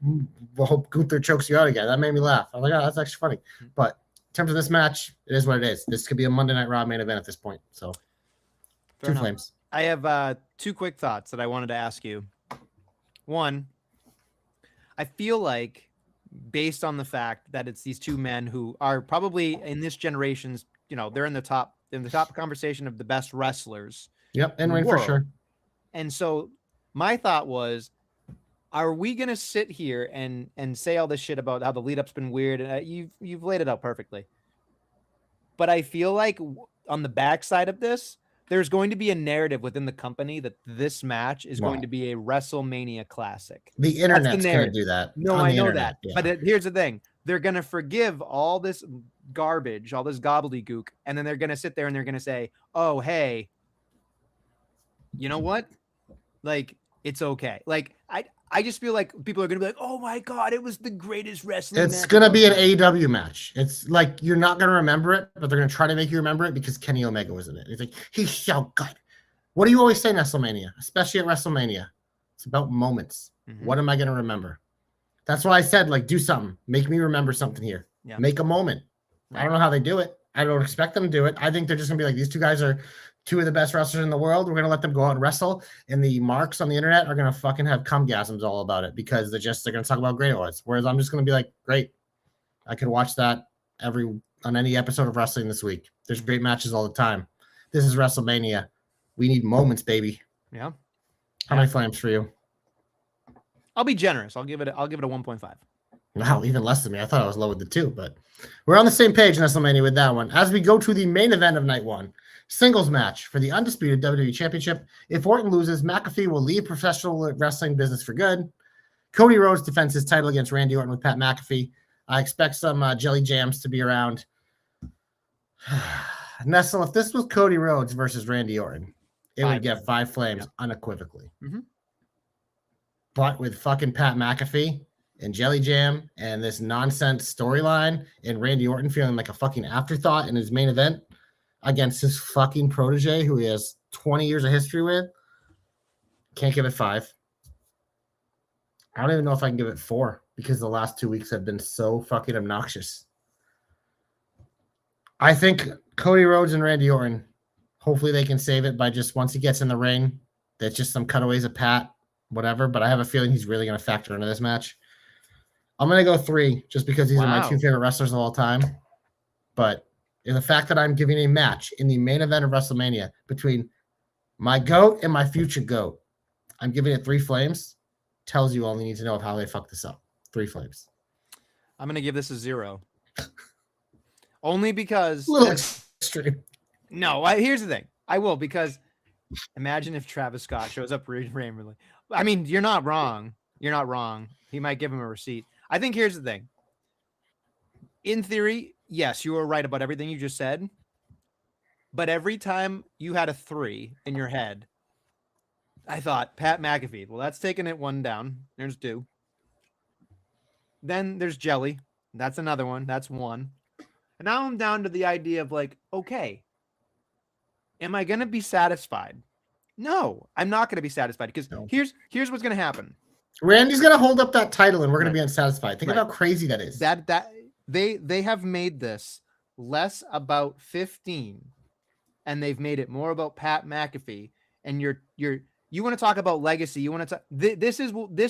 I hope Gunther chokes you out again. That made me laugh. I'm like, oh, that's actually funny. But in terms of this match, it is what it is. This could be a Monday Night Raw main event at this point. So, Fair 2 flames. I have 2 quick thoughts that I wanted to ask you. One, I feel like based on the fact that it's these 2 men who are probably in this generation's they're in the top conversation of the best wrestlers Yep, in in the ring for world. sure. And so my thought was, are we gonna sit here and say all this shit about how the lead up's been weird? And you've laid it out perfectly. But I feel like on the backside of this, there's going to be a narrative within the company that this match is going to be a WrestleMania classic. The internet's going to do that. No, on I the know internet, that. yeah. But here's the thing. They're going to forgive all this garbage, all this gobbledygook, and then they're going to sit there and they're going to say, oh, hey, you know what? Like, it's okay. Like, I just feel like people are going to be like, oh, my God, it was the greatest wrestling It's match going to of be all an time." AEW match. It's like you're not going to remember it, but they're going to try to make you remember it because Kenny Omega was in it. It's like, he's so good. What do you always say in Nestlemania, especially at WrestleMania? It's about moments. Mhm. What am I going to remember? That's why I said, like, do something. Make me remember something here. Yeah. Make a moment. I don't know how they do it. I don't expect them to do it. I think they're just going to be like, these two guys are two of the best wrestlers in the world. We're going to let them go out and wrestle. And the marks on the internet are going to fucking have cumgasms all about it because they're going to talk about great it was. Whereas I'm just going to be like, great. I could watch that on any episode of wrestling this week. There's great matches all the time. This is WrestleMania. We need moments, baby. Yeah. How many flames for you? I'll be generous. I'll give it a 1.5. Wow, even less than me. I thought I was low with the 2, but we're on the same page in WrestleMania with that one. As we go to the main event of night 1, singles match for the undisputed WWE Championship. If Orton loses, McAfee will leave professional wrestling business for good. Cody Rhodes defends his title against Randy Orton with Pat McAfee. I expect some jelly jams to be around. Nestle, if this was Cody Rhodes versus Randy Orton, it would get 5 flames unequivocally. Mm-hmm. But with fucking Pat McAfee and Jelly Jam and this nonsense storyline and Randy Orton feeling like a fucking afterthought in his main event against his fucking protege who he has 20 years of history with, can't give it 5. I don't even know if I can give it 4 because the last 2 weeks have been so fucking obnoxious. I think Cody Rhodes and Randy Orton, hopefully they can save it by just once he gets in the ring, that's just some cutaways of Pat, whatever. But I have a feeling he's really going to factor into this match. I'm going to go 3 just because these are my 2 favorite wrestlers of all time. But in the fact that I'm giving a match in the main event of WrestleMania between my GOAT and my future GOAT, I'm giving it 3 flames. Tells you all you need to know of how they fucked this up. 3 flames. I'm going to give this a 0. Only because... A little extreme. No, here's the thing. I will, because imagine if Travis Scott shows up randomly. I mean, you're not wrong. You're not wrong. He might give him a receipt. I think here's the thing. In theory, yes, you were right about everything you just said. But every time you had a 3 in your head, I thought, Pat McAfee. Well, that's taking it 1 down. There's 2. Then there's Jelly. That's another one. That's 1. And now I'm down to the idea of like, okay, am I going to be satisfied? No, I'm not going to be satisfied because here's what's going to happen. Randy's going to hold up that title and we're going to be unsatisfied. Think about how crazy that is. That they have made this less about 15 and they've made it more about Pat McAfee. And you want to talk about legacy. You want to this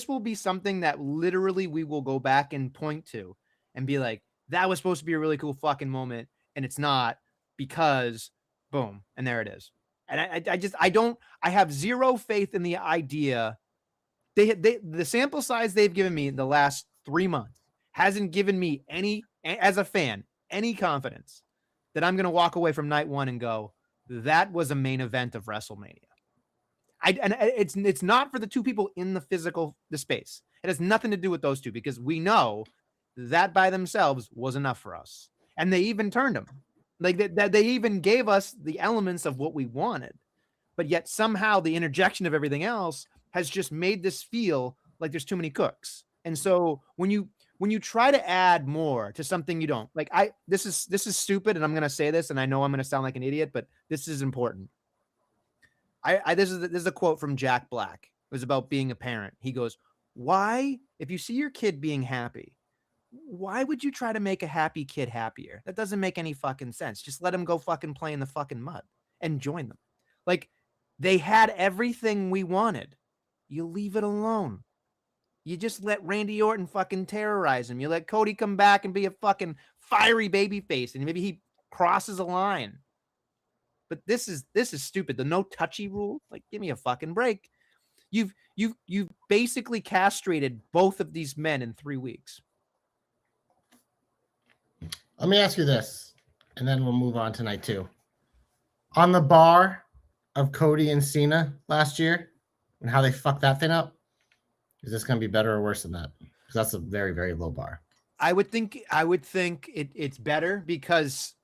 will be something that literally we will go back and point to and be like, that was supposed to be a really cool fucking moment. And it's not because boom. And there it is. And I have zero faith in the idea. The sample size they've given me in the last 3 months hasn't given me any, as a fan, any confidence that I'm going to walk away from night 1 and go, that was a main event of WrestleMania. And it's not for the 2 people in the space. It has nothing to do with those 2 because we know that by themselves was enough for us. And they even turned them. Like that they even gave us the elements of what we wanted. But yet somehow the interjection of everything else has just made this feel like there's too many cooks. And so when you try to add more to something you don't, like this is stupid and I'm going to say this and I know I'm going to sound like an idiot, but this is important. This is a quote from Jack Black. It was about being a parent. He goes, "Why, if you see your kid being happy, why would you try to make a happy kid happier? That doesn't make any fucking sense. Just let them go fucking play in the fucking mud and join them." Like, they had everything we wanted. You leave it alone. You just let Randy Orton fucking terrorize him. You let Cody come back and be a fucking fiery baby face. And maybe he crosses a line. But this is stupid. The no touchy rule, like, give me a fucking break. You've basically castrated both of these men in 3 weeks. Let me ask you this, and then we'll move on to night 2. On the bar of Cody and Cena last year and how they fucked that thing up, is this going to be better or worse than that? Because that's a very, very low bar. I would think it's better because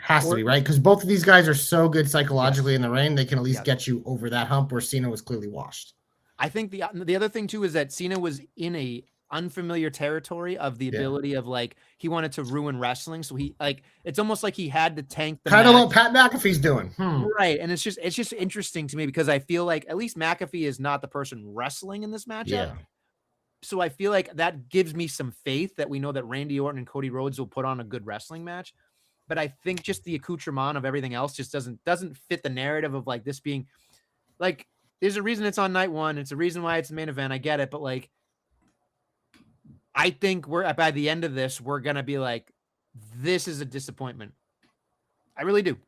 has to be, right? Because both of these guys are so good psychologically in the ring, they can at least get you over that hump where Cena was clearly washed. I think the other thing too is that Cena was in a unfamiliar territory of the ability of, like, he wanted to ruin wrestling, so he, like, it's almost like he had to tank the kind of what Pat McAfee's doing, right? And it's just interesting to me because I feel like at least McAfee is not the person wrestling in this matchup. So I feel like that gives me some faith that we know that Randy Orton and Cody Rhodes will put on a good wrestling match. But I think just the accoutrement of everything else just doesn't fit the narrative of, like, this being, like, there's a reason it's on night 1. It's a reason why it's the main event. I get it, but, like, I think by the end of this, we're going to be like, this is a disappointment. I really do.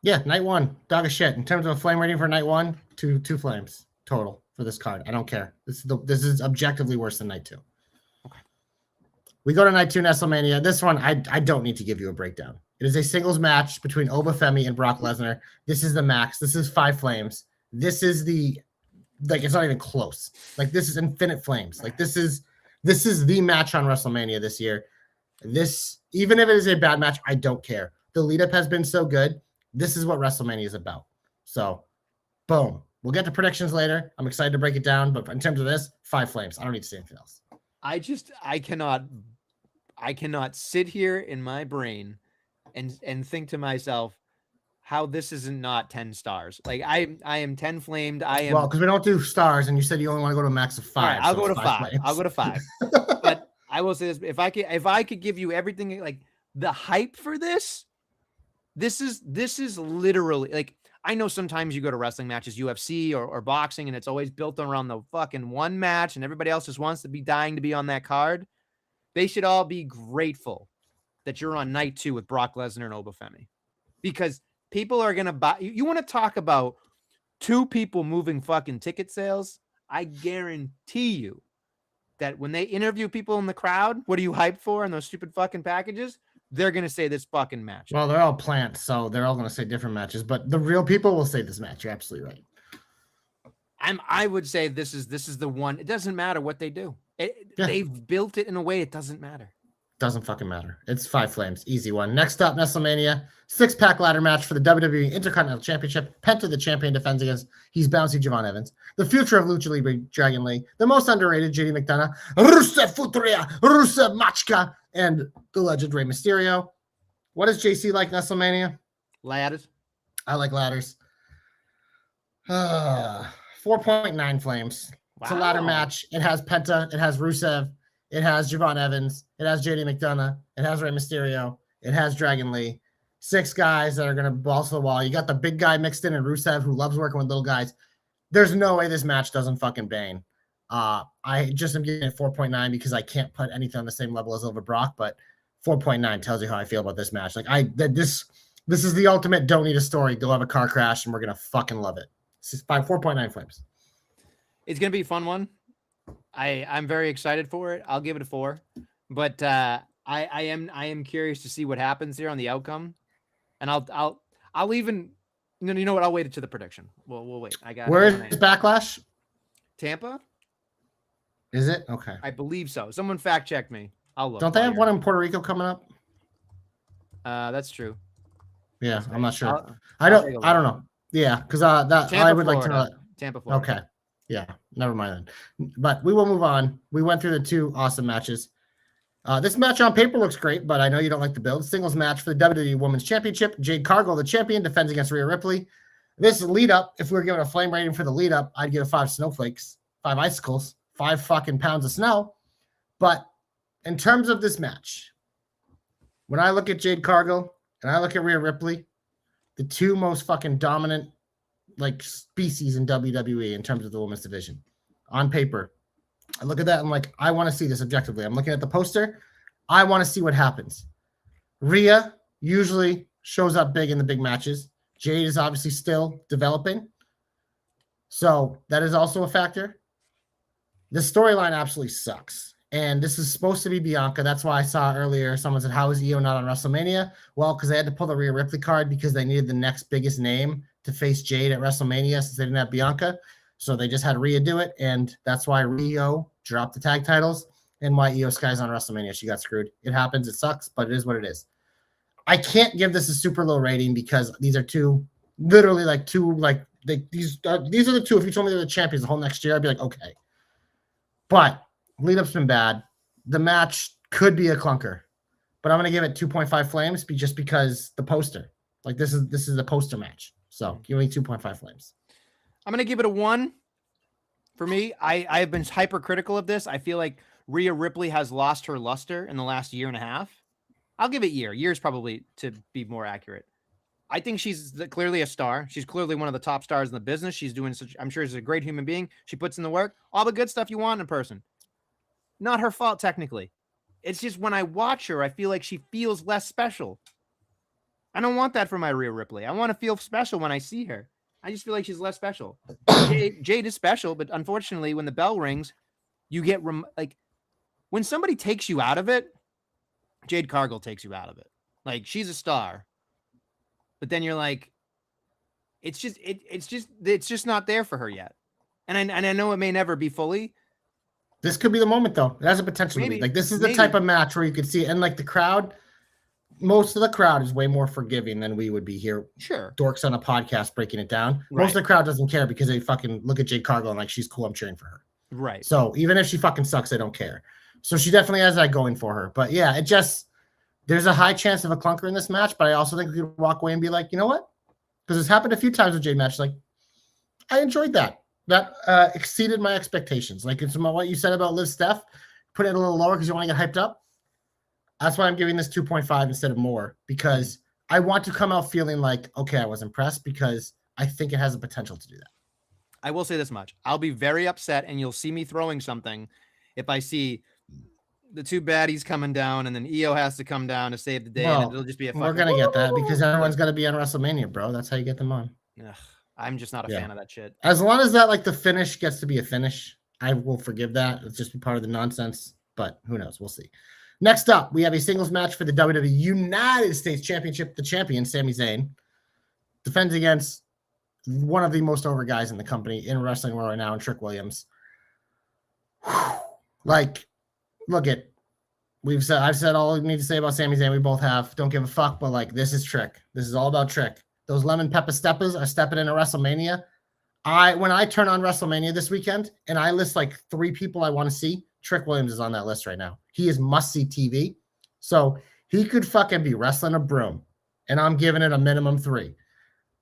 Yeah, night 1, dog of shit. In terms of a flame rating for night 1, two flames total for this card. I don't care. This is objectively worse than night 2. Okay. We go to night 2, Nestlemania. This one, I don't need to give you a breakdown. It is a singles match between Obafemi and Brock Lesnar. This is the max. This is 5 flames. This is it's not even close. Like, this is infinite flames. Like, this is the match on WrestleMania this year. This, even if it is a bad match, I don't care. The lead up has been so good. This is what WrestleMania is about. So, boom. We'll get to predictions later. I'm excited to break it down, but in terms of this, 5 flames. I don't need to say anything else. I cannot sit here in my brain and think to myself how this isn't not 10 stars. Like, I am 10 flamed. Well, because we don't do stars, and you said you only want to go to a max of 5. Right, I'll so go to 5. Flames. I'll go to 5. But I will say this: if I could give you everything, like, the hype for this is literally, like, I know sometimes you go to wrestling matches, UFC or boxing, and it's always built around the fucking one match, and everybody else just wants to be dying to be on that card. They should all be grateful that you're on night 2 with Brock Lesnar and Obafemi, because people are going to buy. You want to talk about 2 people moving fucking ticket sales? I guarantee you that when they interview people in the crowd, what are you hyped for in those stupid fucking packages? They're going to say this fucking match. Well, they're all plants, so they're all going to say different matches, but the real people will say this match. You're absolutely right. I would say this is the one. It doesn't matter what they do. They've built it in a way it doesn't matter. Doesn't fucking matter. It's 5 flames. Easy one. Next up, Nestlemania. 6-pack ladder match for the WWE Intercontinental Championship. Penta, the champion, defends against he's bouncy Javon Evans. The future of Lucha Libre, Dragon Lee. The most underrated, JD McDonough. Rusev Futria, Rusev Machka, and the legend Rey Mysterio. What does JC like, Nestlemania? Ladders. I like ladders. 4.9 flames. Wow. It's a ladder match. It has Penta. It has Rusev. It has Javon Evans. It has JD McDonough. It has Rey Mysterio. It has Dragon Lee. 6 guys that are going to balls to the wall. You got the big guy mixed in and Rusev, who loves working with little guys. There's no way this match doesn't fucking bang. I just am giving it 4.9 because I can't put anything on the same level as over Brock, but 4.9 tells you how I feel about this match. Like, this is the ultimate don't need a story. Go have a car crash and we're going to fucking love it. 4.9 flames. It's going to be a fun one. I'm very excited for it. I'll give it a 4, but I am curious to see what happens here on the outcome, and I'll even you know what, I'll wait to the prediction. We'll wait. Where is Backlash? Tampa? Is it? Okay. I believe so. Someone fact check me. I'll look. Don't they have one in Puerto Rico coming up? That's true. Yeah, I'm not sure. I don't know. Yeah, because I would Florida. Like to know that. Tampa, Florida. Okay. Yeah, never mind then. But we will move on. We went through the 2 awesome matches. This match on paper looks great, but I know you don't like the build. Singles match for the WWE Women's Championship. Jade Cargill, the champion, defends against Rhea Ripley. This lead up, if we were given a flame rating for the lead up, I'd give it 5 snowflakes, 5 icicles, 5 fucking pounds of snow. But in terms of this match, when I look at Jade Cargill and I look at Rhea Ripley, the 2 most fucking dominant species in WWE in terms of the women's division. On paper, I look at that and I want to see this objectively. I'm looking at the poster. I want to see what happens. Rhea usually shows up big in the big matches. Jade is obviously still developing. So that is also a factor. The storyline absolutely sucks. And this is supposed to be Bianca. That's why I saw earlier someone said, how is Io not on WrestleMania? Well, because they had to pull the Rhea Ripley card because they needed the next biggest name to face Jade at WrestleMania since they didn't have Bianca. So they just had Rhea do it. And that's why Rio dropped the tag titles and why Io Sky's on WrestleMania. She got screwed. It happens. It sucks, but it is what it is. I can't give this a super low rating because these are two, literally like two, like these are the two. If you told me they're the champions the whole next year, I'd be like, okay. But lead up's been bad. The match could be a clunker, but I'm going to give it 2.5 flames just because the poster. Like this is a poster match. So give me 2.5 flames. I'm going to give it a 1. For me, I've been hypercritical of this. I feel like Rhea Ripley has lost her luster in the last year and a half. I'll give it year. Year's probably to be more accurate. I think she's clearly a star. She's clearly one of the top stars in the business. She's doing such, I'm sure she's a great human being. She puts in the work, all the good stuff you want in a person. Not her fault, technically. It's just when I watch her, I feel like she feels less special. I don't want that for my Rhea Ripley. I want to feel special when I see her. I just feel like she's less special. Jade is special, but unfortunately, when the bell rings, you get like when somebody takes you out of it, Jade Cargill takes you out of it. Like she's a star. But then you're like, it's just not there for her yet. And I know it may never be fully. This could be the moment though. It has a potential to be. Like this is the type of match where you could see, and like the crowd, most of the crowd is way more forgiving than we would be here. Sure. Dorks on a podcast breaking it down. Right. Most of the crowd doesn't care because they fucking look at Jade Cargill and like she's cool. I'm cheering for her. Right. So even if she fucking sucks, they don't care. So she definitely has that going for her. But yeah, there's a high chance of a clunker in this match, but I also think we could walk away and be like, you know what? Because it's happened a few times with Jade matches. Like, I enjoyed that. That exceeded my expectations. Like, it's what you said about Liv Steph, put it a little lower because you want to get hyped up. That's why I'm giving this 2.5 instead of more, because I want to come out feeling like, okay, I was impressed, because I think it has the potential to do that. I will say this much. I'll be very upset, and you'll see me throwing something if I see the two baddies coming down, and then Io has to come down to save the day, and it'll just be a fucking... We're going to get that because everyone's going to be on WrestleMania, bro. That's how you get them on. Ugh, I'm just not a fan of that shit. As long as that, like, the finish gets to be a finish, I will forgive that. It'll just be part of the nonsense, but who knows? We'll see. Next up, we have a singles match for the WWE United States Championship. The champion, Sami Zayn, defends against one of the most over guys in the company in wrestling right now, Trick Williams. Like, look at, I've said all we need to say about Sami Zayn. We both have. Don't give a fuck, but like, this is Trick. This is all about Trick. Those lemon pepper steppers are stepping into WrestleMania. When I turn on WrestleMania this weekend and I list like 3 people I want to see, Trick Williams is on that list right now. He is must-see TV. So he could fucking be wrestling a broom, and I'm giving it a minimum 3.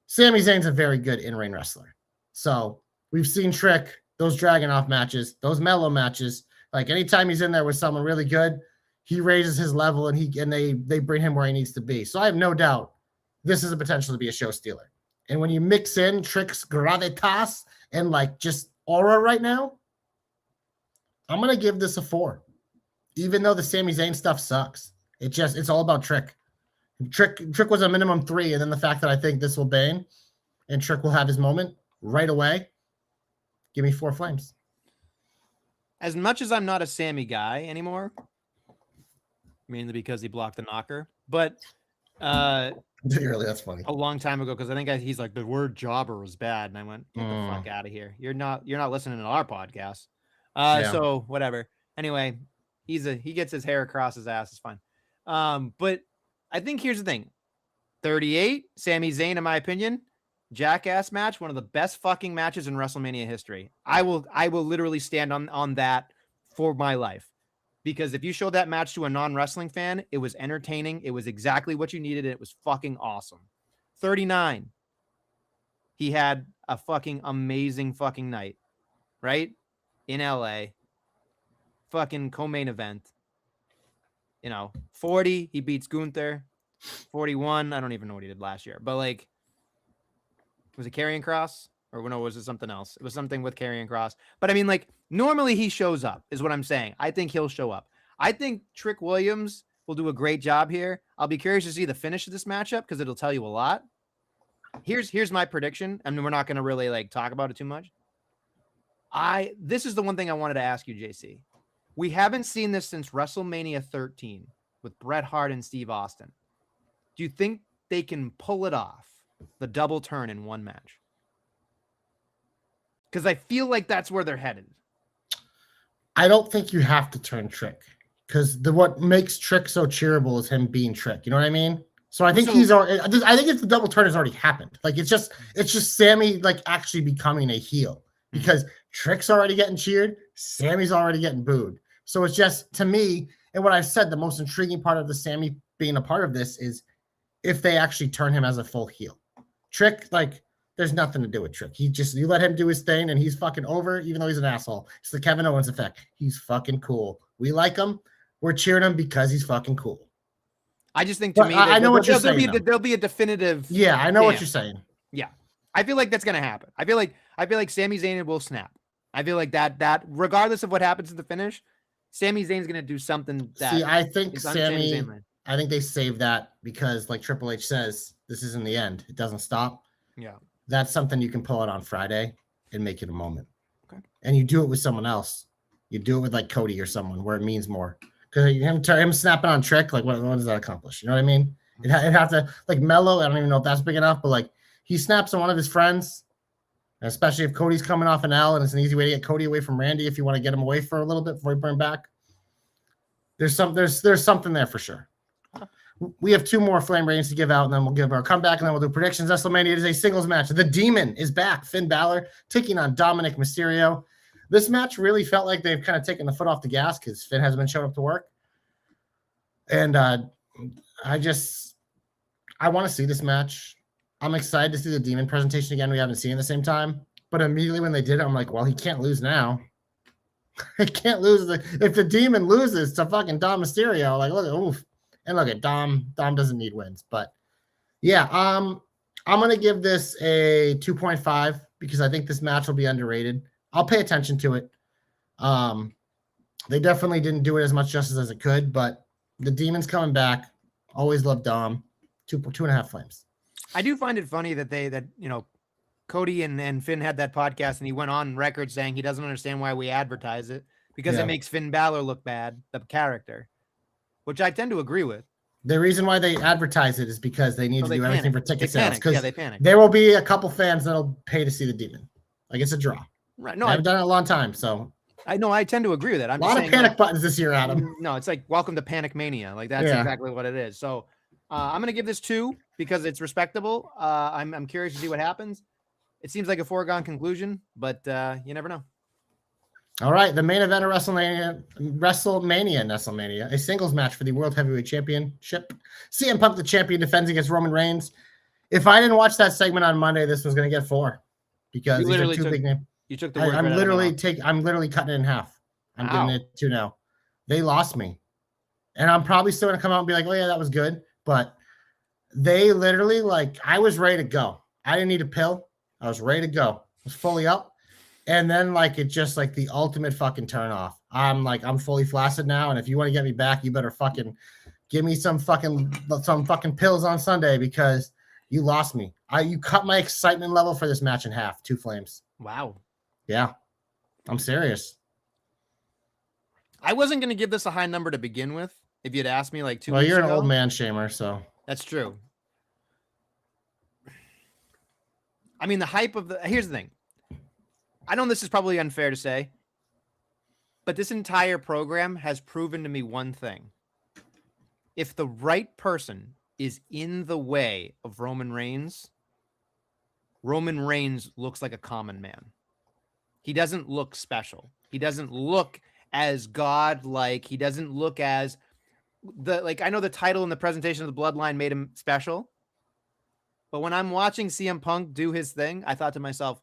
Sami Zayn's a very good in-ring wrestler. So we've seen Trick, those Dragunov matches, those Mellow matches. Like anytime he's in there with someone really good, he raises his level and they bring him where he needs to be. So I have no doubt this is a potential to be a show stealer. And when you mix in Trick's gravitas and like just aura right now, I'm going to give this a 4. Even though the Sami Zayn stuff sucks. It's all about Trick. Trick was a minimum 3, and then the fact that I think this will bang and Trick will have his moment right away, give me 4 flames. As much as I'm not a Sami guy anymore, mainly because he blocked the knocker, but really, that's funny. A long time ago, because I think he's like, the word jobber was bad, and I went, get the fuck out of here. You're not listening to our podcast. So whatever. Anyway, he gets his hair across his ass. It's fine. But I think here's the thing. 38, Sami Zayn, in my opinion, jackass match, one of the best fucking matches in WrestleMania history. I will literally stand on that for my life. Because if you showed that match to a non-wrestling fan, it was entertaining. It was exactly what you needed. And it was fucking awesome. 39. He had a fucking amazing fucking night, right? In LA. Fucking co-main event. 40, he beats Gunther. 41, I don't even know what he did last year. But like, was it Karrion Kross? Or no, was it something else? It was something with Karrion Kross. But I mean, like, normally he shows up, is what I'm saying. I think he'll show up. I think Trick Williams will do a great job here. I'll be curious to see the finish of this matchup because it'll tell you a lot. Here's my prediction. I mean, we're not going to really like talk about it too much. This is the one thing I wanted to ask you, JC. We haven't seen this since WrestleMania 13 with Bret Hart and Steve Austin. Do you think they can pull it off, the double turn in one match? Because I feel like that's where they're headed. I don't think you have to turn Trick because what makes Trick so cheerable is him being Trick. You know what I mean? So I think he's already. I think if the double turn has already happened, like it's just Sammy like actually becoming a heel because Trick's already getting cheered, Sammy's already getting booed. So it's just to me, and what I've said, the most intriguing part of the Sammy being a part of this is if they actually turn him as a full heel. Trick, like, there's nothing to do with Trick. You let him do his thing and he's fucking over, even though he's an asshole. It's the Kevin Owens effect. He's fucking cool. We like him. We're cheering him because he's fucking cool. I just think to me, I know what you're saying. There'll be a definitive. Yeah, I know what you're saying. Yeah, I feel like that's gonna happen. I feel like Sami Zayn will snap. I feel like that regardless of what happens at the finish, Sami Zayn's gonna do something. I think Sami. I think they save that because, like Triple H says, this isn't the end. It doesn't stop. Yeah, that's something you can pull out on Friday and make it a moment. Okay, and you do it with someone else. You do it with like Cody or someone where it means more. Because him snapping on Trick, like what does that accomplish? You know what I mean? It have to like Mello. I don't even know if that's big enough, but like he snaps on one of his friends, especially if Cody's coming off an L, and it's an easy way to get Cody away from Randy if you want to get him away for a little bit before you bring him back. There's something there for sure. We have 2 more Flame Reigns to give out, and then we'll give our comeback, and then we'll do predictions. Wrestlemania is a singles match. The Demon is back. Finn Balor taking on Dominic Mysterio. This match really felt like they've kind of taken the foot off the gas because Finn hasn't been showing up to work. And I want to see this match. I'm excited to see the Demon presentation again. We haven't seen it at the same time. But immediately when they did it, I'm like, well, he can't lose now. He can't lose. If the Demon loses to fucking Dom Mysterio, like, look at oof. And look at Dom. Dom doesn't need wins. But, yeah, I'm going to give this a 2.5 because I think this match will be underrated. I'll pay attention to it. They definitely didn't do it as much justice as it could, but the Demon's coming back. Always loved Dom. 2.5 flames. I do find it funny that Cody and Finn had that podcast and he went on record saying he doesn't understand why we advertise it because it makes Finn Balor look bad, the character, which I tend to agree with. The reason why they advertise it is because they need to do everything for ticket sales. Yeah, they panic. There will be a couple fans that'll pay to see the Demon. Like it's a draw. Right. No, I've done it a long time, so I know I tend to agree with it. I'm a lot of panic buttons this year, Adam. No, it's like welcome to Panic Mania. Like that's exactly what it is. So I'm gonna give this 2 because it's respectable. I'm curious to see what happens. It seems like a foregone conclusion, but you never know. All right, the main event of Nestlemania, a singles match for the World Heavyweight Championship. CM Punk, the champion, defends against Roman Reigns. If I didn't watch that segment on Monday, this was going to get 4 because these are 2 big names. You took the word. I'm literally cutting it in half. I'm giving it 2 now. They lost me, and I'm probably still going to come out and be like, "Oh yeah, that was good," but they literally I was ready to go. I didn't need a pill. I was ready to go. I was fully up. And then it just the ultimate fucking turn off. I'm fully flaccid now. And if you want to get me back, you better fucking give me some fucking pills on Sunday because you lost me. You cut my excitement level for this match in half. 2 flames. Wow. Yeah. I'm serious. I wasn't going to give this a high number to begin with. If you'd asked me 2 weeks ago. Well, you're an old man shamer, so. That's true. I mean, the hype of here's the thing. I know this is probably unfair to say, but this entire program has proven to me one thing. If the right person is in the way of Roman Reigns looks like a common man. He doesn't look special. He doesn't look as godlike. He doesn't look as I know the title and the presentation of the Bloodline made him special. But when I'm watching CM Punk do his thing, I thought to myself,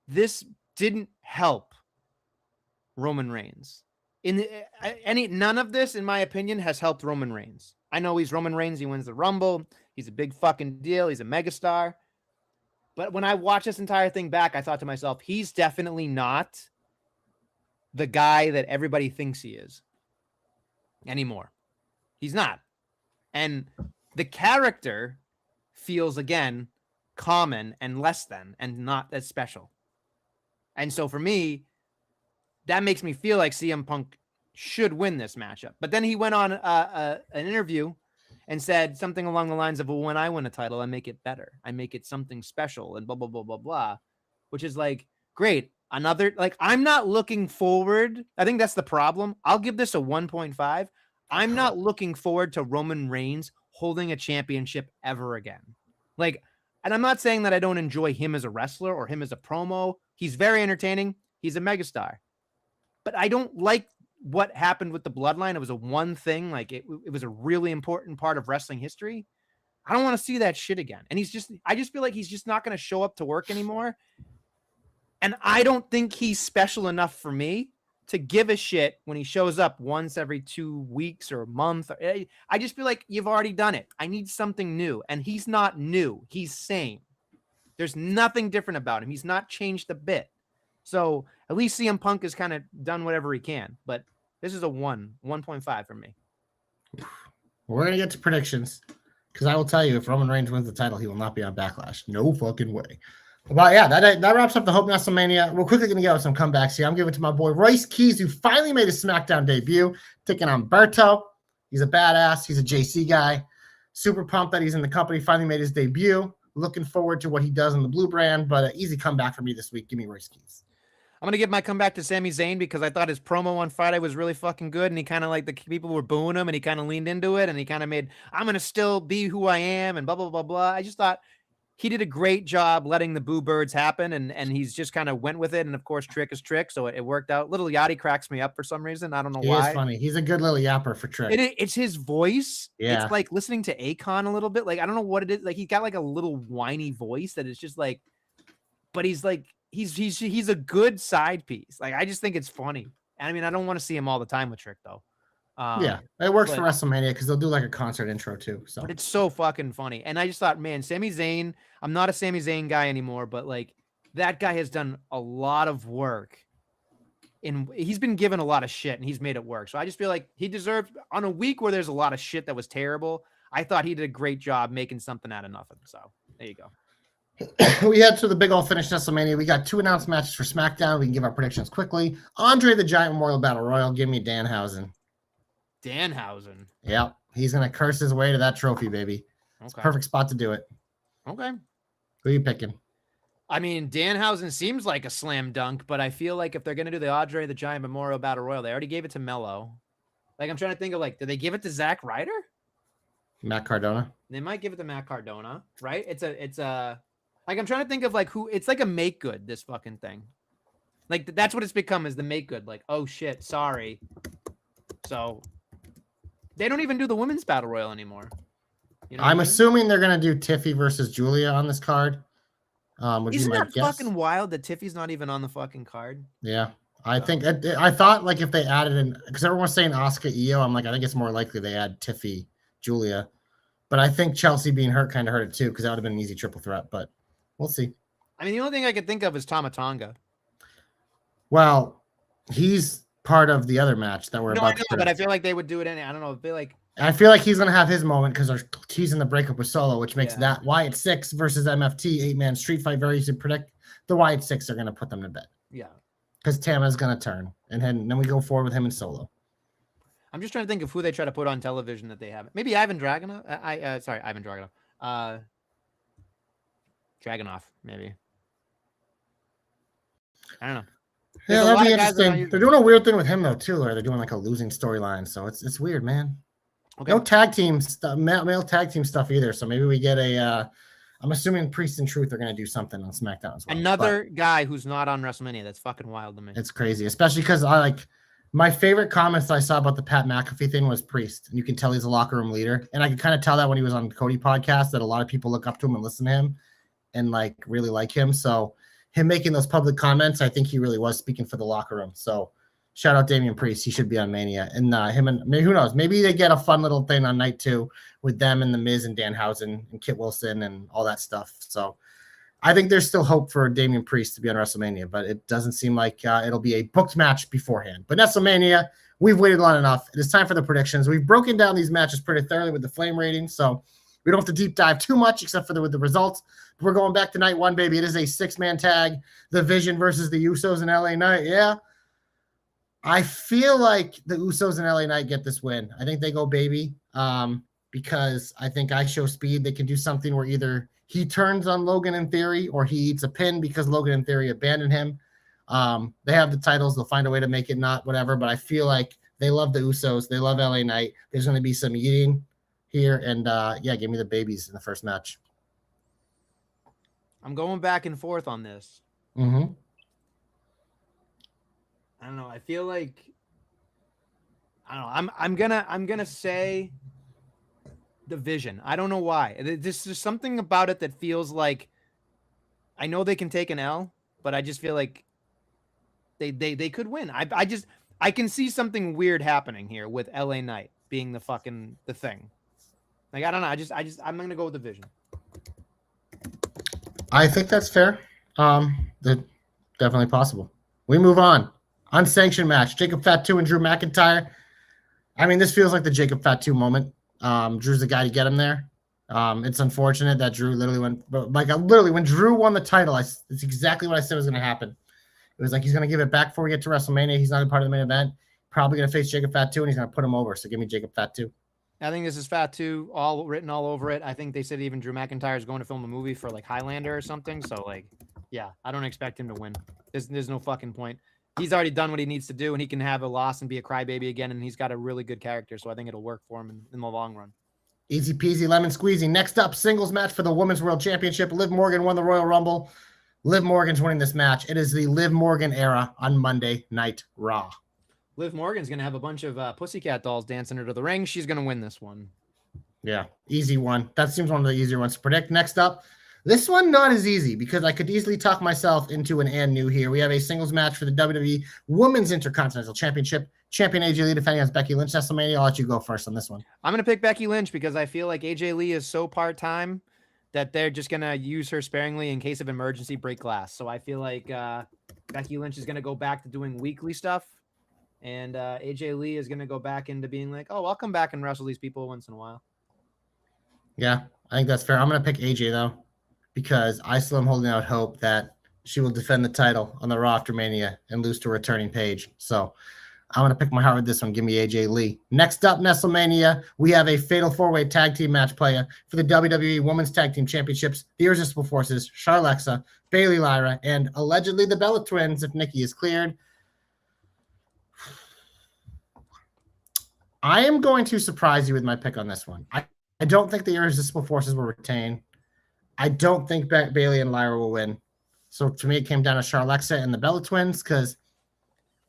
this didn't help Roman Reigns. None of this, in my opinion, has helped Roman Reigns. I know he's Roman Reigns. He wins the Rumble. He's a big fucking deal. He's a megastar. But when I watched this entire thing back, I thought to myself, he's definitely not the guy that everybody thinks he is anymore. He's not. And the character feels, again, common and less than and not as special. And so for me, that makes me feel like CM Punk should win this matchup. But then he went on an interview and said something along the lines of, well, when I win a title, I make it better. I make it something special and blah, blah, blah, blah, blah, which is like, great. Another, like, I'm not looking forward. I think that's the problem. I'll give this a 1.5. I'm not looking forward to Roman Reigns holding a championship ever again. Like, and I'm not saying that I don't enjoy him as a wrestler or him as a promo. He's very entertaining. He's a megastar. But I don't like what happened with the bloodline. It was a one thing. Like, it was a really important part of wrestling history. I don't want to see that shit again. And I just feel like he's just not going to show up to work anymore. And I don't think he's special enough for me to give a shit when he shows up once every 2 weeks or a month. I just feel like you've already done it. I need something new. And he's not new. He's same. There's nothing different about him. He's not changed a bit. So at least CM Punk has kind of done whatever he can. But this is a 1.5 for me. We're going to get to predictions. Because I will tell you, if Roman Reigns wins the title, he will not be on Backlash. No fucking way. But yeah, that wraps up the Hope Nestlemania. We're quickly going to get with some comebacks here. I'm giving it to my boy Royce Keys, who finally made a SmackDown debut, taking on Berto. He's a badass. He's a JC guy. Super pumped that he's in the company. Finally made his debut. Looking forward to what he does in the blue brand, but an easy comeback for me this week. Give me Royce Keys. I'm going to give my comeback to Sami Zayn because I thought his promo on Friday was really fucking good, and he kind of, like, the people were booing him, and he kind of leaned into it, and he kind of made, I'm going to still be who I am, and blah, blah, blah, blah. I just thought he did a great job letting the boo birds happen, and he's just kind of went with it, and of course, Trick is Trick, so it worked out. Little Yachty cracks me up for some reason. I don't know why. He is funny. He's a good little yapper for Trick. It's his voice. Yeah. It's like listening to Akon a little bit. Like, I don't know what it is. Like, he's got like a little whiny voice that is just like, but he's like, he's a good side piece. Like, I just think it's funny. I mean, I don't want to see him all the time with Trick though. Yeah, it works for WrestleMania because they'll do like a concert intro too. So, but it's so fucking funny. And I just thought, man, Sami Zayn, I'm not a Sami Zayn guy anymore, but like that guy has done a lot of work. He's been given a lot of shit and he's made it work. So I just feel like he deserved, on a week where there's a lot of shit that was terrible, I thought he did a great job making something out of nothing. So there you go. We head to the big old finish WrestleMania. We got 2 announced matches for SmackDown. We can give our predictions quickly. Andre the Giant Memorial Battle Royal. Give me Danhausen. Danhausen. Yep. He's going to curse his way to that trophy, baby. It's a perfect spot to do it. Okay. Who are you picking? I mean, Danhausen seems like a slam dunk, but I feel like if they're going to do the Andre the Giant Memorial Battle Royal, they already gave it to Mello. Like, I'm trying to think of, like, did they give it to Zack Ryder? Matt Cardona? They might give it to Matt Cardona, right? It's a, like, I'm trying to think of, like, who, it's like a make good, this fucking thing. Like, that's what it's become, is the make good. Like, oh, shit, sorry. So, they don't even do the women's battle royal anymore. You know I'm assuming they're going to do Tiffy versus Julia on this card. Isn't that fucking wild that Tiffy's not even on the fucking card? Yeah. I think I thought, like, if they added in, because everyone's saying Asuka Io, I'm like, I think it's more likely they add Tiffy Julia. But I think Chelsea being hurt kind of hurt it too, because that would have been an easy triple threat. But we'll see. I mean, the only thing I could think of is Tama Tonga. Well, he's part of the other match that we're about to. But I feel like they would do it I don't know. I feel like he's going to have his moment because they're teasing the breakup with Solo, which makes that Wyatt 6 versus MFT 8-man street fight very easy to predict. The Wyatt 6 are going to put them to bed. Yeah. Because Tama's going to turn, and then we go forward with him and Solo. I'm just trying to think of who they try to put on television that they haven't. Maybe Ivan Dragunov. Sorry, Ivan Dragunov. Dragunov, maybe. I don't know. Yeah, that'd be interesting. They're doing a weird thing with him though too, where they're doing like a losing storyline. So it's weird, man. Okay. No tag team stuff, male tag team stuff either. So maybe we get a. I'm assuming Priest and Truth are going to do something on SmackDown as well. Another guy who's not on WrestleMania. That's fucking wild to me. It's crazy, especially because I like my favorite comments I saw about the Pat McAfee thing was Priest, and you can tell he's a locker room leader, and I could kind of tell that when he was on the Cody podcast that a lot of people look up to him and listen to him, and like really like him. So him making those public comments, I think he really was speaking for the locker room. So shout out Damian Priest. He should be on Mania. And him and maybe, who knows? Maybe they get a fun little thing on night 2 with them and The Miz and Danhausen and Kit Wilson and all that stuff. So I think there's still hope for Damian Priest to be on WrestleMania, but it doesn't seem like it'll be a booked match beforehand. But Nestlemania, we've waited long enough. It is time for the predictions. We've broken down these matches pretty thoroughly with the flame ratings, so we don't have to deep dive too much except for with the results. But we're going back to night one, baby. It is a 6-man tag. The Vision versus the Usos and LA Knight. Yeah. I feel like the Usos and LA Knight get this win. I think they go baby because I think I Show Speed. They can do something where either he turns on Logan in theory or he eats a pin because Logan in theory abandoned him. They have the titles. They'll find a way to make it not whatever, but I feel like they love the Usos. They love LA Knight. There's going to be some eating here. And yeah, give me the babies in the first match. I'm going back and forth on this. Mm-hmm. I don't know. I feel like I don't know. I'm gonna say the Vision. I don't know why. There's just something about it that feels like I know they can take an L, but I just feel like they could win. I can see something weird happening here with LA Knight being the thing. Like I don't know. I'm gonna go with the Vision. I think that's fair. That's definitely possible. We move on. Unsanctioned match. Jacob Fatu and Drew McIntyre. I mean, this feels like the Jacob Fatu moment. Drew's the guy to get him there. It's unfortunate that Drew literally when Drew won the title, it's exactly what I said was going to happen. It was like he's going to give it back before we get to WrestleMania. He's not a part of the main event. Probably going to face Jacob Fatu, and he's going to put him over. So give me Jacob Fatu. I think this is Fatu, all written all over it. I think they said even Drew McIntyre is going to film a movie for like Highlander or something. So like, yeah, I don't expect him to win. There's no fucking point. He's already done what he needs to do, and he can have a loss and be a crybaby again, and he's got a really good character, so I think it'll work for him in the long run. Easy peasy, lemon squeezy. Next up, singles match for the Women's World Championship. Liv Morgan won the Royal Rumble. Liv Morgan's winning this match. It is the Liv Morgan era on Monday Night Raw. Liv Morgan's going to have a bunch of pussycat dolls dancing her to the ring. She's going to win this one. Yeah, easy one. That seems one of the easier ones to predict. Next up, this one not as easy because I could easily talk myself into an and new here. We have a singles match for the WWE Women's Intercontinental Championship. Champion AJ Lee defending against Becky Lynch. Nestlemania, I'll let you go first on this one. I'm going to pick Becky Lynch because I feel like AJ Lee is so part-time that they're just going to use her sparingly in case of emergency, break glass. So I feel like Becky Lynch is going to go back to doing weekly stuff, and AJ Lee is going to go back into being like, oh, I'll come back and wrestle these people once in a while. Yeah, I think that's fair. I'm going to pick AJ, though, because I still am holding out hope that she will defend the title on the Raw after Mania and lose to a returning Paige. So I'm going to pick my heart with this one. Give me AJ Lee. Next up, Nestlemania, we have a fatal four-way tag team match playa for the WWE Women's Tag Team Championships. The Irresistible Forces, Charlexa, Bayley Lyra, and allegedly the Bella Twins if Nikki is cleared. I am going to surprise you with my pick on this one. I don't think the Irresistible Forces will retain. I don't think Bayley and Lyra will win. So to me, it came down to Charlexa and the Bella Twins because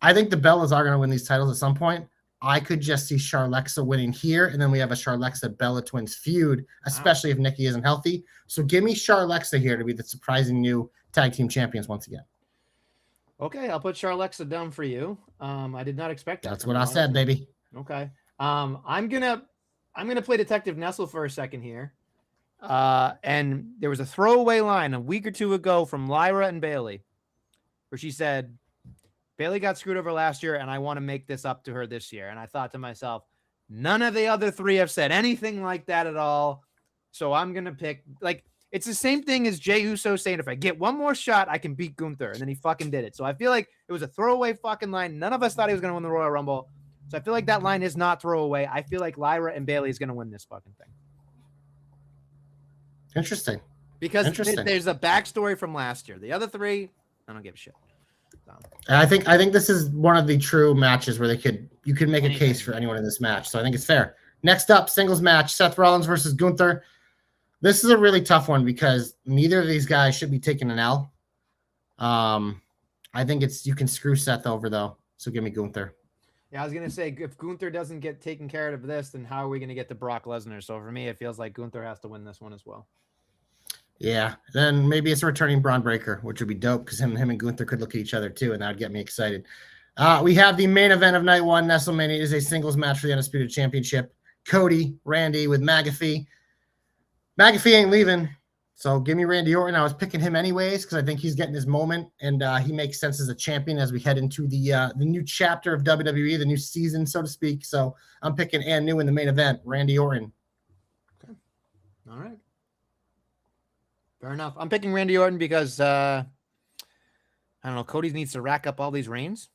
I think the Bellas are going to win these titles at some point. I could just see Charlexa winning here, and then we have a Charlexa-Bella Twins feud, especially if Nikki isn't healthy. So give me Charlexa here to be the surprising new tag team champions once again. Okay, I'll put Charlexa down for you. I did not expect that. That's what I said, baby. Okay. I'm gonna play Detective Nestle for a second here. And there was a throwaway line a week or two ago from Lyra and Bayley where she said, Bayley got screwed over last year, and I want to make this up to her this year. And I thought to myself, none of the other three have said anything like that at all. So I'm going to pick, like, it's the same thing as Jey Uso saying, if I get one more shot, I can beat Gunther. And then he fucking did it. So I feel like it was a throwaway fucking line. None of us thought he was going to win the Royal Rumble. So I feel like that line is not throwaway. I feel like Lyra and Bayley is going to win this fucking thing. Interesting. Because there's a backstory from last year. The other three, I don't give a shit. So. I think this is one of the true matches where you could make a case for anyone in this match. So I think it's fair. Next up, singles match, Seth Rollins versus Gunther. This is a really tough one because neither of these guys should be taking an L. I think you can screw Seth over though. So give me Gunther. Yeah, I was going to say, if Gunther doesn't get taken care of this, then how are we going to get to Brock Lesnar? So for me, it feels like Gunther has to win this one as well. Yeah, then maybe it's a returning Braun Breaker, which would be dope because him and Gunther could look at each other too, and that would get me excited. We have the main event of night one. Nestlemania is a singles match for the Undisputed Championship. Cody, Randy with McAfee. McAfee ain't leaving, So give me Randy Orton. I was picking him anyways because I think he's getting his moment, and he makes sense as a champion as we head into the new chapter of WWE, the new season, so to speak. So I'm picking and new in the main event, Randy Orton. Okay. All right. Fair enough. I'm picking Randy Orton because I don't know. Cody needs to rack up all these reigns.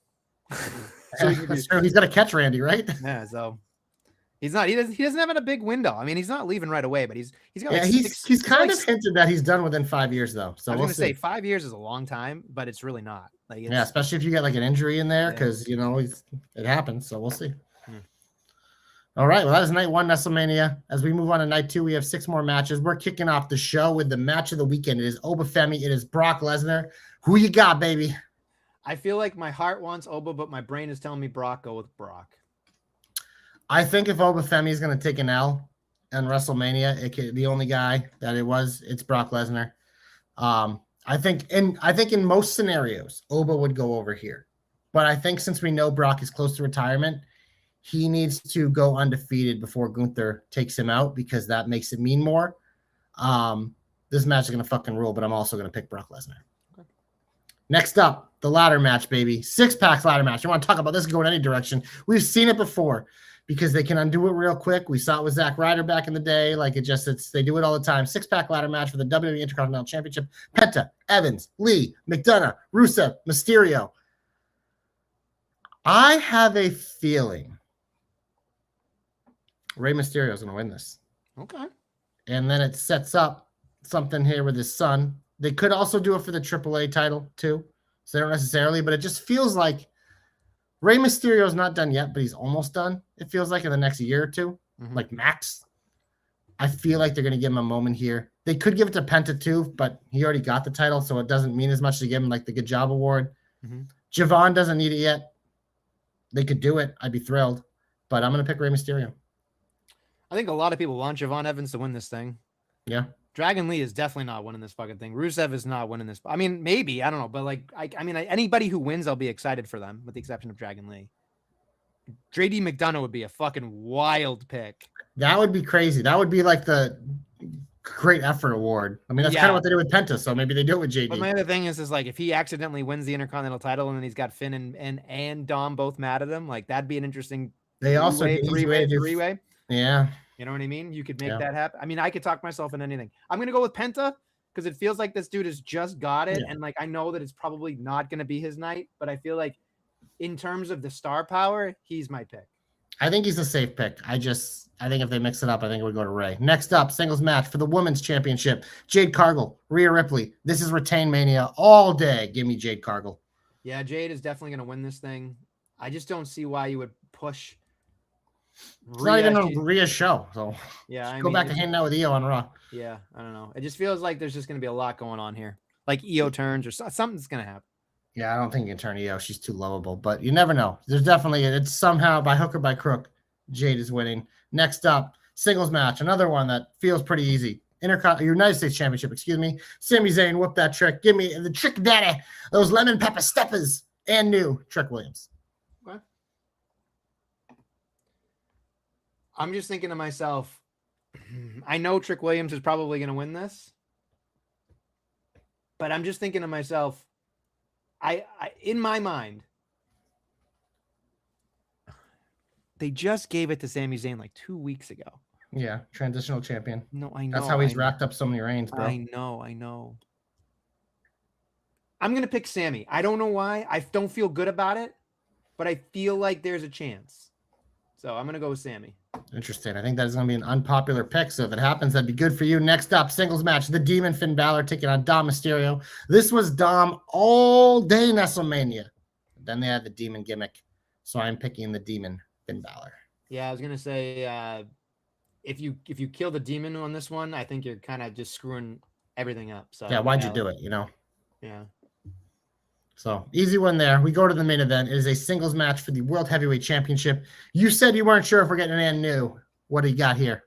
So he's got to catch Randy, right? Yeah. So he's not. He doesn't have a big window. I mean, he's not leaving right away, but he's got. Yeah, like he's kind of hinted that he's done within 5 years, though. So I was we'll gonna see. say 5 years is a long time, but it's really not. Like, Yeah, especially if you get like an injury in there, Yeah. because you know it happens. So we'll see. Hmm. All right, well, that is night one, Nestlemania. As we move on to night two, we have 6 more matches. We're kicking off the show with the match of the weekend. It is Obafemi. It is Brock Lesnar. Who you got, baby? I feel like my heart wants Oba, but my brain is telling me Brock. Go with Brock. I think if Obafemi is going to take an L in WrestleMania, the only guy that it's Brock Lesnar. I think in most scenarios, Oba would go over here, but I think since we know Brock is close to retirement, he needs to go undefeated before Gunther takes him out because that makes it mean more. This match is going to fucking rule, but I'm also going to pick Brock Lesnar. Okay. Next up, the ladder match, baby. 6-pack ladder match. I want to talk about this going any direction. We've seen it before because they can undo it real quick. We saw it with Zack Ryder back in the day. Like they do it all the time. 6-pack ladder match for the WWE Intercontinental Championship. Penta, Evans, Lee, McDonough, Rusev, Mysterio. I have a feeling Rey Mysterio is going to win this. Okay. And then it sets up something here with his son. They could also do it for the AAA title too. So they don't necessarily, but it just feels like Rey Mysterio is not done yet, but he's almost done. It feels like in the next year or two, like max. I feel like they're going to give him a moment here. They could give it to Penta too, but he already got the title, so it doesn't mean as much to give him like the good job award. Javon doesn't need it yet. They could do it. I'd be thrilled, but I'm going to pick Rey Mysterio. I think a lot of people want Javon Evans to win this thing. Yeah. Dragon Lee is definitely not winning this fucking thing. Rusev is not winning this. I mean, maybe. I don't know. But like, anybody who wins, I'll be excited for them, with the exception of Dragon Lee. JD McDonough would be a fucking wild pick. That would be crazy. That would be like the great effort award. I mean, that's kind of what they do with Penta, so maybe they do it with JD. But my other thing is like, if he accidentally wins the Intercontinental title and then he's got Finn and Dom both mad at him, like that'd be an interesting three-way. Yeah. You know what I mean? You could make that happen. I mean, I could talk myself into anything. I'm going to go with Penta because it feels like this dude has just got it. Yeah. And like, I know that it's probably not going to be his night, but I feel like in terms of the star power, he's my pick. I think he's a safe pick. I think if they mix it up, I think it would go to Ray. Next up, singles match for the women's championship. Jade Cargill, Rhea Ripley. This is Retain Mania all day. Give me Jade Cargill. Yeah, Jade is definitely going to win this thing. I just don't see why you would push. It's not even a Rhea show, so yeah, go back to hanging out with Io on Raw. Yeah, I don't know. It just feels like there's just going to be a lot going on here, like Io turns or something's going to happen. Yeah, I don't think you can turn Io. She's too lovable, but you never know. There's definitely it's somehow by hook or by crook, Jade is winning. Next up, singles match, another one that feels pretty easy. United States Championship, excuse me. Sami Zayn, whoop that trick. Give me the trick daddy, those lemon pepper steppers, and new Trick Williams. Okay. I'm just thinking to myself, I know Trick Williams is probably going to win this, but I'm just thinking to myself, I in my mind, they just gave it to Sami Zayn like 2 weeks ago. Yeah, transitional champion. No, I know. That's how he's racked up so many reigns, bro. I know. I'm going to pick Sami. I don't know why. I don't feel good about it, but I feel like there's a chance. So I'm going to go with Sami. Interesting. I think that's going to be an unpopular pick. So if it happens, that'd be good for you. Next up, singles match. The Demon Finn Balor taking on Dom Mysterio. This was Dom all day Nestlemania. Then they had the Demon gimmick. So I'm picking the Demon Finn Balor. Yeah, I was going to say, if you kill the Demon on this one, I think you're kind of just screwing everything up. So yeah, why'd you do it, you know? Yeah. So easy one there. We go to the main event. It is a singles match for the World Heavyweight Championship. You said you weren't sure if we're getting an new. What do you got here?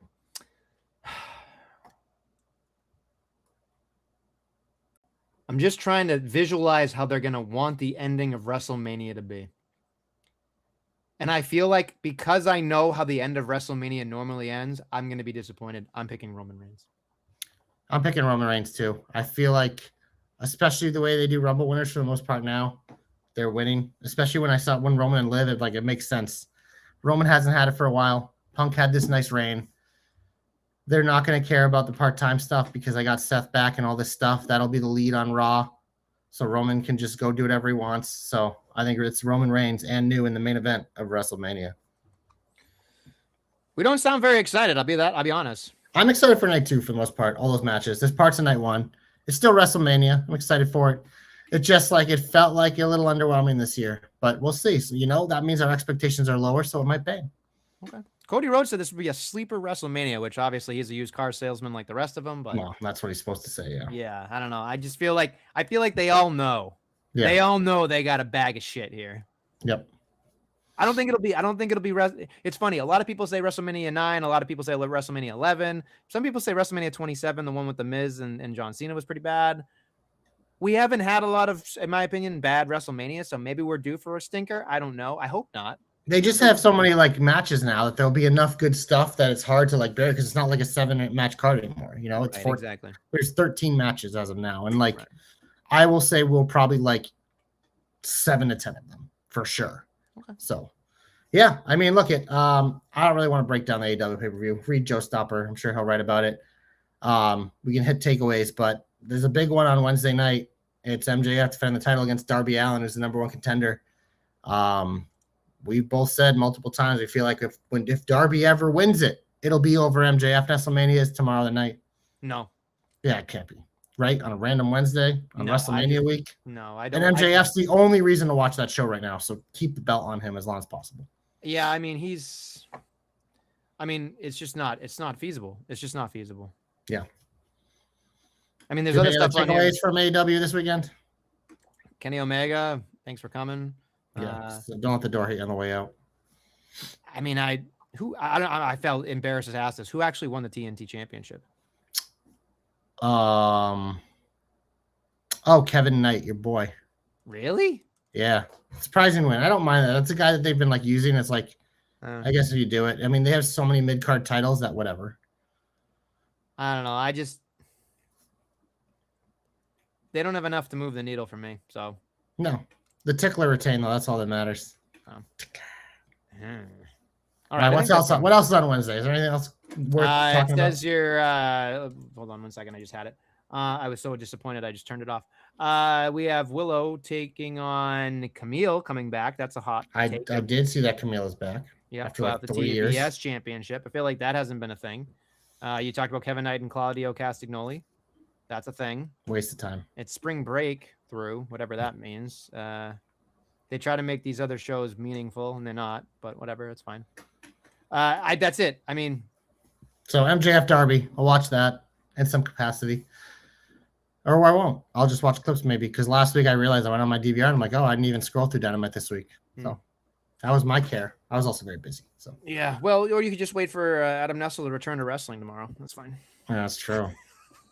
I'm just trying to visualize how they're going to want the ending of WrestleMania to be. And I feel like because I know how the end of WrestleMania normally ends, I'm going to be disappointed. I'm picking Roman Reigns. I'm picking Roman Reigns too. I feel like, especially the way they do Rumble winners for the most part now, they're winning. Especially when Roman and Liv, it makes sense. Roman hasn't had it for a while. Punk had this nice reign. They're not going to care about the part-time stuff because I got Seth back and all this stuff. That'll be the lead on Raw. So Roman can just go do whatever he wants. So I think it's Roman Reigns and new in the main event of WrestleMania. We don't sound very excited. I'll be honest. I'm excited for night 2 for the most part. All those matches. There's parts of night 1. It's still WrestleMania. I'm excited for it. It just it felt like a little underwhelming this year, but we'll see. So, that means our expectations are lower, so it might pay. Okay. Cody Rhodes said this would be a sleeper WrestleMania, which obviously he's a used car salesman like the rest of them. But well, that's what he's supposed to say. Yeah. Yeah. I don't know. I just feel like they all know. Yeah. They all know they got a bag of shit here. Yep. I don't think it'll be. It's funny. A lot of people say WrestleMania 9. A lot of people say WrestleMania 11. Some people say WrestleMania 27, the one with the Miz and John Cena, was pretty bad. We haven't had a lot of, in my opinion, bad WrestleMania, so maybe we're due for a stinker. I don't know. I hope not. They just have so many matches now that there'll be enough good stuff that it's hard to bear because it's not like a 7-match card anymore. It's right, 4. Exactly. There's 13 matches as of now, and right. I will say we'll probably 7 to 10 of them for sure. Okay. So, yeah, I mean, look at I don't really want to break down the AEW pay-per-view. Read Joe Stopper. I'm sure he'll write about it. We can hit takeaways, but there's a big one on Wednesday night. It's MJF defending the title against Darby Allin, who's the number 1 contender. We both said multiple times we feel like if Darby ever wins it, it'll be over MJF. Nestlemania is tomorrow night. No. Yeah, it can't be. Right? On a random Wednesday on WrestleMania week? No, I don't. And MJF's the only reason to watch that show right now, so keep the belt on him as long as possible. Yeah, I mean, it's just not. It's not feasible. It's just not feasible. Yeah. I mean, there's other stuff on here. Takeaways from AEW this weekend? Kenny Omega, thanks for coming. Yeah, so don't let the door hit you on the way out. I mean, I felt embarrassed to ask this. Who actually won the TNT championship? Kevin Knight, your boy. Really? Yeah. Surprising win. I don't mind that. That's a guy that they've been using as I guess if you do it. I mean, they have so many mid-card titles that whatever. I don't know. They don't have enough to move the needle for me. So no. The tickler retained though. That's all that matters. All right. What else is on Wednesday? Is there anything else worth talking about? It says your hold on 1 second. I just had it. I was so disappointed. I just turned it off. We have Willow taking on Camille coming back. That's a hot take. I did see that Camille is back. Yeah, after the TBS championship. I feel like that hasn't been a thing. You talked about Kevin Knight and Claudio Castagnoli. That's a thing. Waste of time. It's spring break through, whatever that means. They try to make these other shows meaningful, and they're not, but whatever, it's fine. That's it. I mean. So MJF Darby, I'll watch that in some capacity. Or I won't. I'll just watch clips maybe, because last week I realized I went on my DVR, and I'm like, I didn't even scroll through Dynamite this week. So that was my care. I was also very busy. So yeah, well, or you could just wait for Adam Nessel to return to wrestling tomorrow. That's fine. Yeah, that's true.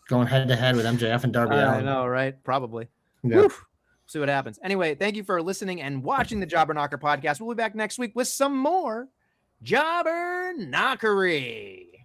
Going head-to-head with MJF and Darby Allin. I know, right? Probably. Yeah. Woo. See what happens. Anyway, thank you for listening and watching the Jobber Knocker podcast. We'll be back next week with some more Jobber Knockery.